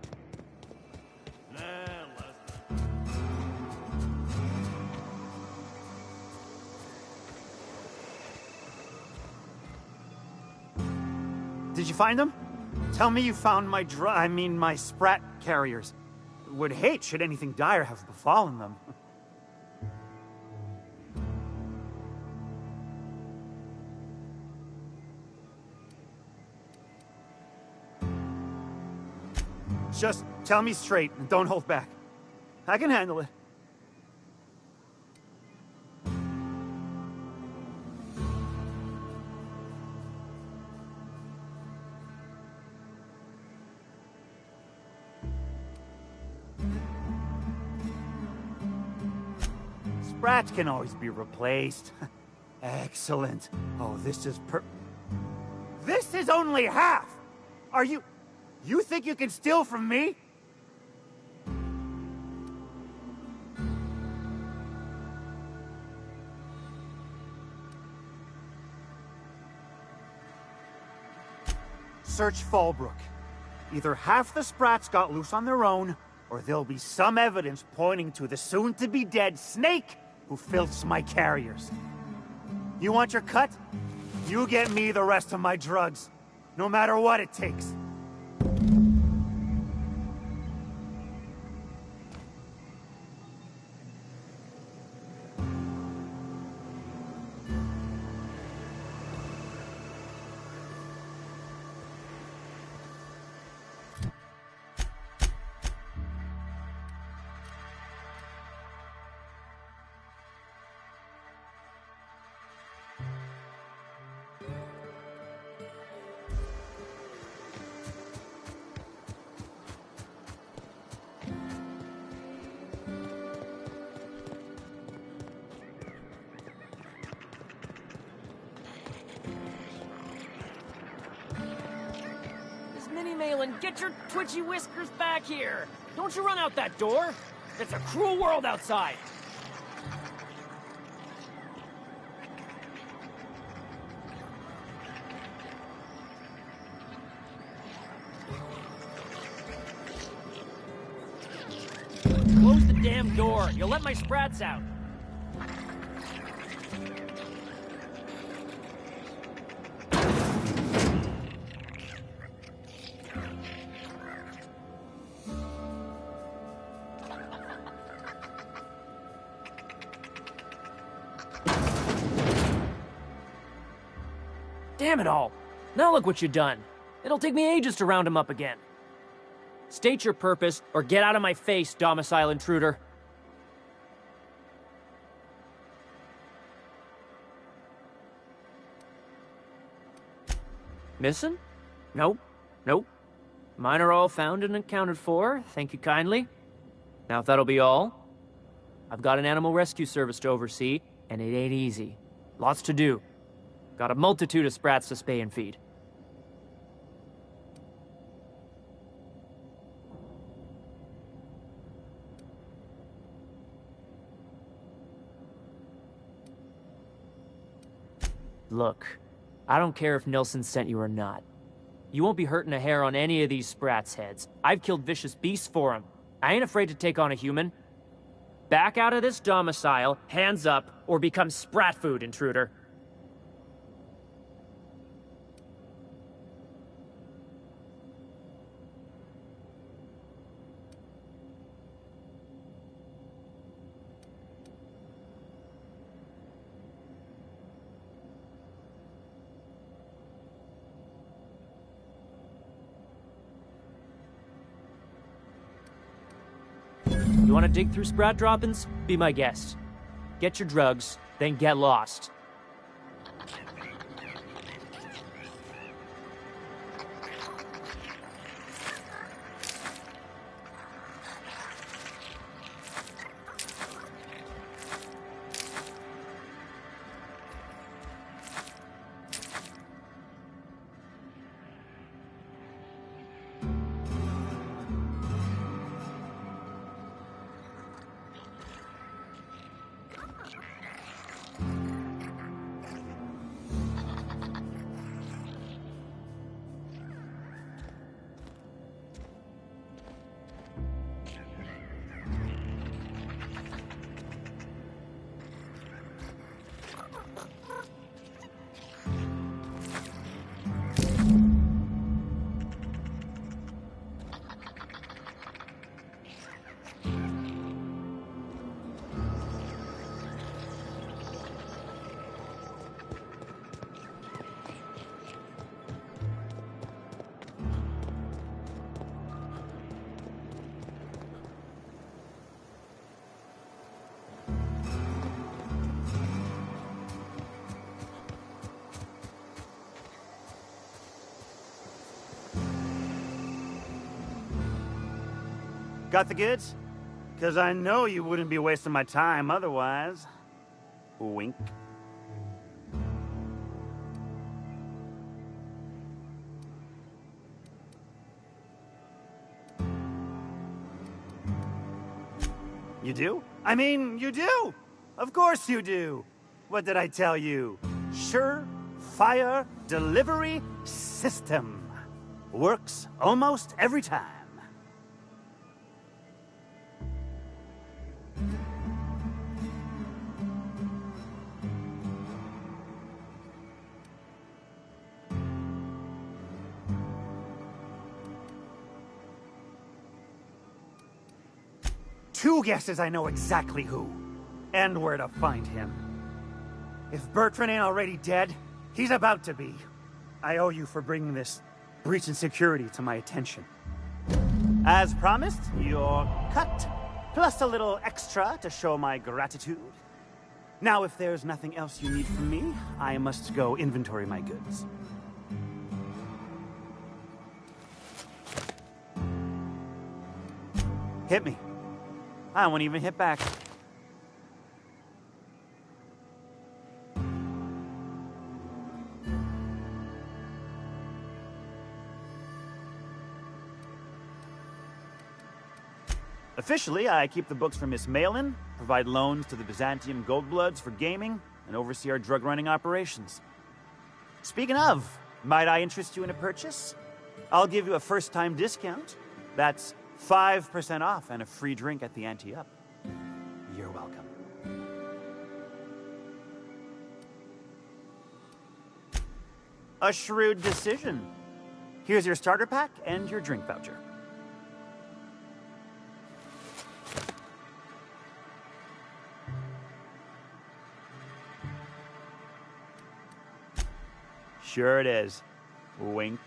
Did you find them? Tell me you found my my Sprat carriers. Would hate should anything dire have befallen them. Just tell me straight and don't hold back. I can handle it. Sprats can always be replaced. Excellent. Oh, this is This is only half! Are you... You think you can steal from me? Search Fallbrook. Either half the Sprats got loose on their own, or there'll be some evidence pointing to the soon-to-be-dead Snake who filths my carriers. You want your cut? You get me the rest of my drugs, no matter what it takes.
Malin, get your twitchy whiskers back here! Don't you run out that door! It's a cruel world outside! Close the damn door! You'll let my sprats out! Damn it all! Now look what you've done. It'll take me ages to round him up again. State your purpose, or get out of my face, domicile intruder. Missing? Nope. Nope. Mine are all found and accounted for, thank you kindly. Now if that'll be all, I've got an animal rescue service to oversee, and it ain't easy. Lots to do. Got a multitude of sprats to spay and feed. Look, I don't care if Nelson sent you or not. You won't be hurting a hair on any of these sprats' heads. I've killed vicious beasts for them. I ain't afraid to take on a human. Back out of this domicile, hands up, or become sprat food, intruder. You want to dig through sprat droppings? Be my guest. Get your drugs, then get lost.
Got the goods? Because I know you wouldn't be wasting my time otherwise. Wink. You do? I mean, you do! Of course you do! What did I tell you? Sure-fire delivery system. Works almost every time. Two guesses I know exactly who, and where to find him. If Bertrand ain't already dead, he's about to be. I owe you for bringing this breach in security to my attention. As promised, your cut, plus a little extra to show my gratitude. Now, if there's nothing else you need from me, I must go inventory my goods. Hit me. I won't even hit back. Officially, I keep the books for Miss Malin, provide loans to the Byzantium Goldbloods for gaming, and oversee our drug-running operations. Speaking of, might I interest you in a purchase? I'll give you a first-time discount. That's 5% off and a free drink at the ante-up. You're welcome. A shrewd decision. Here's your starter pack and your drink voucher. Sure it is. Wink.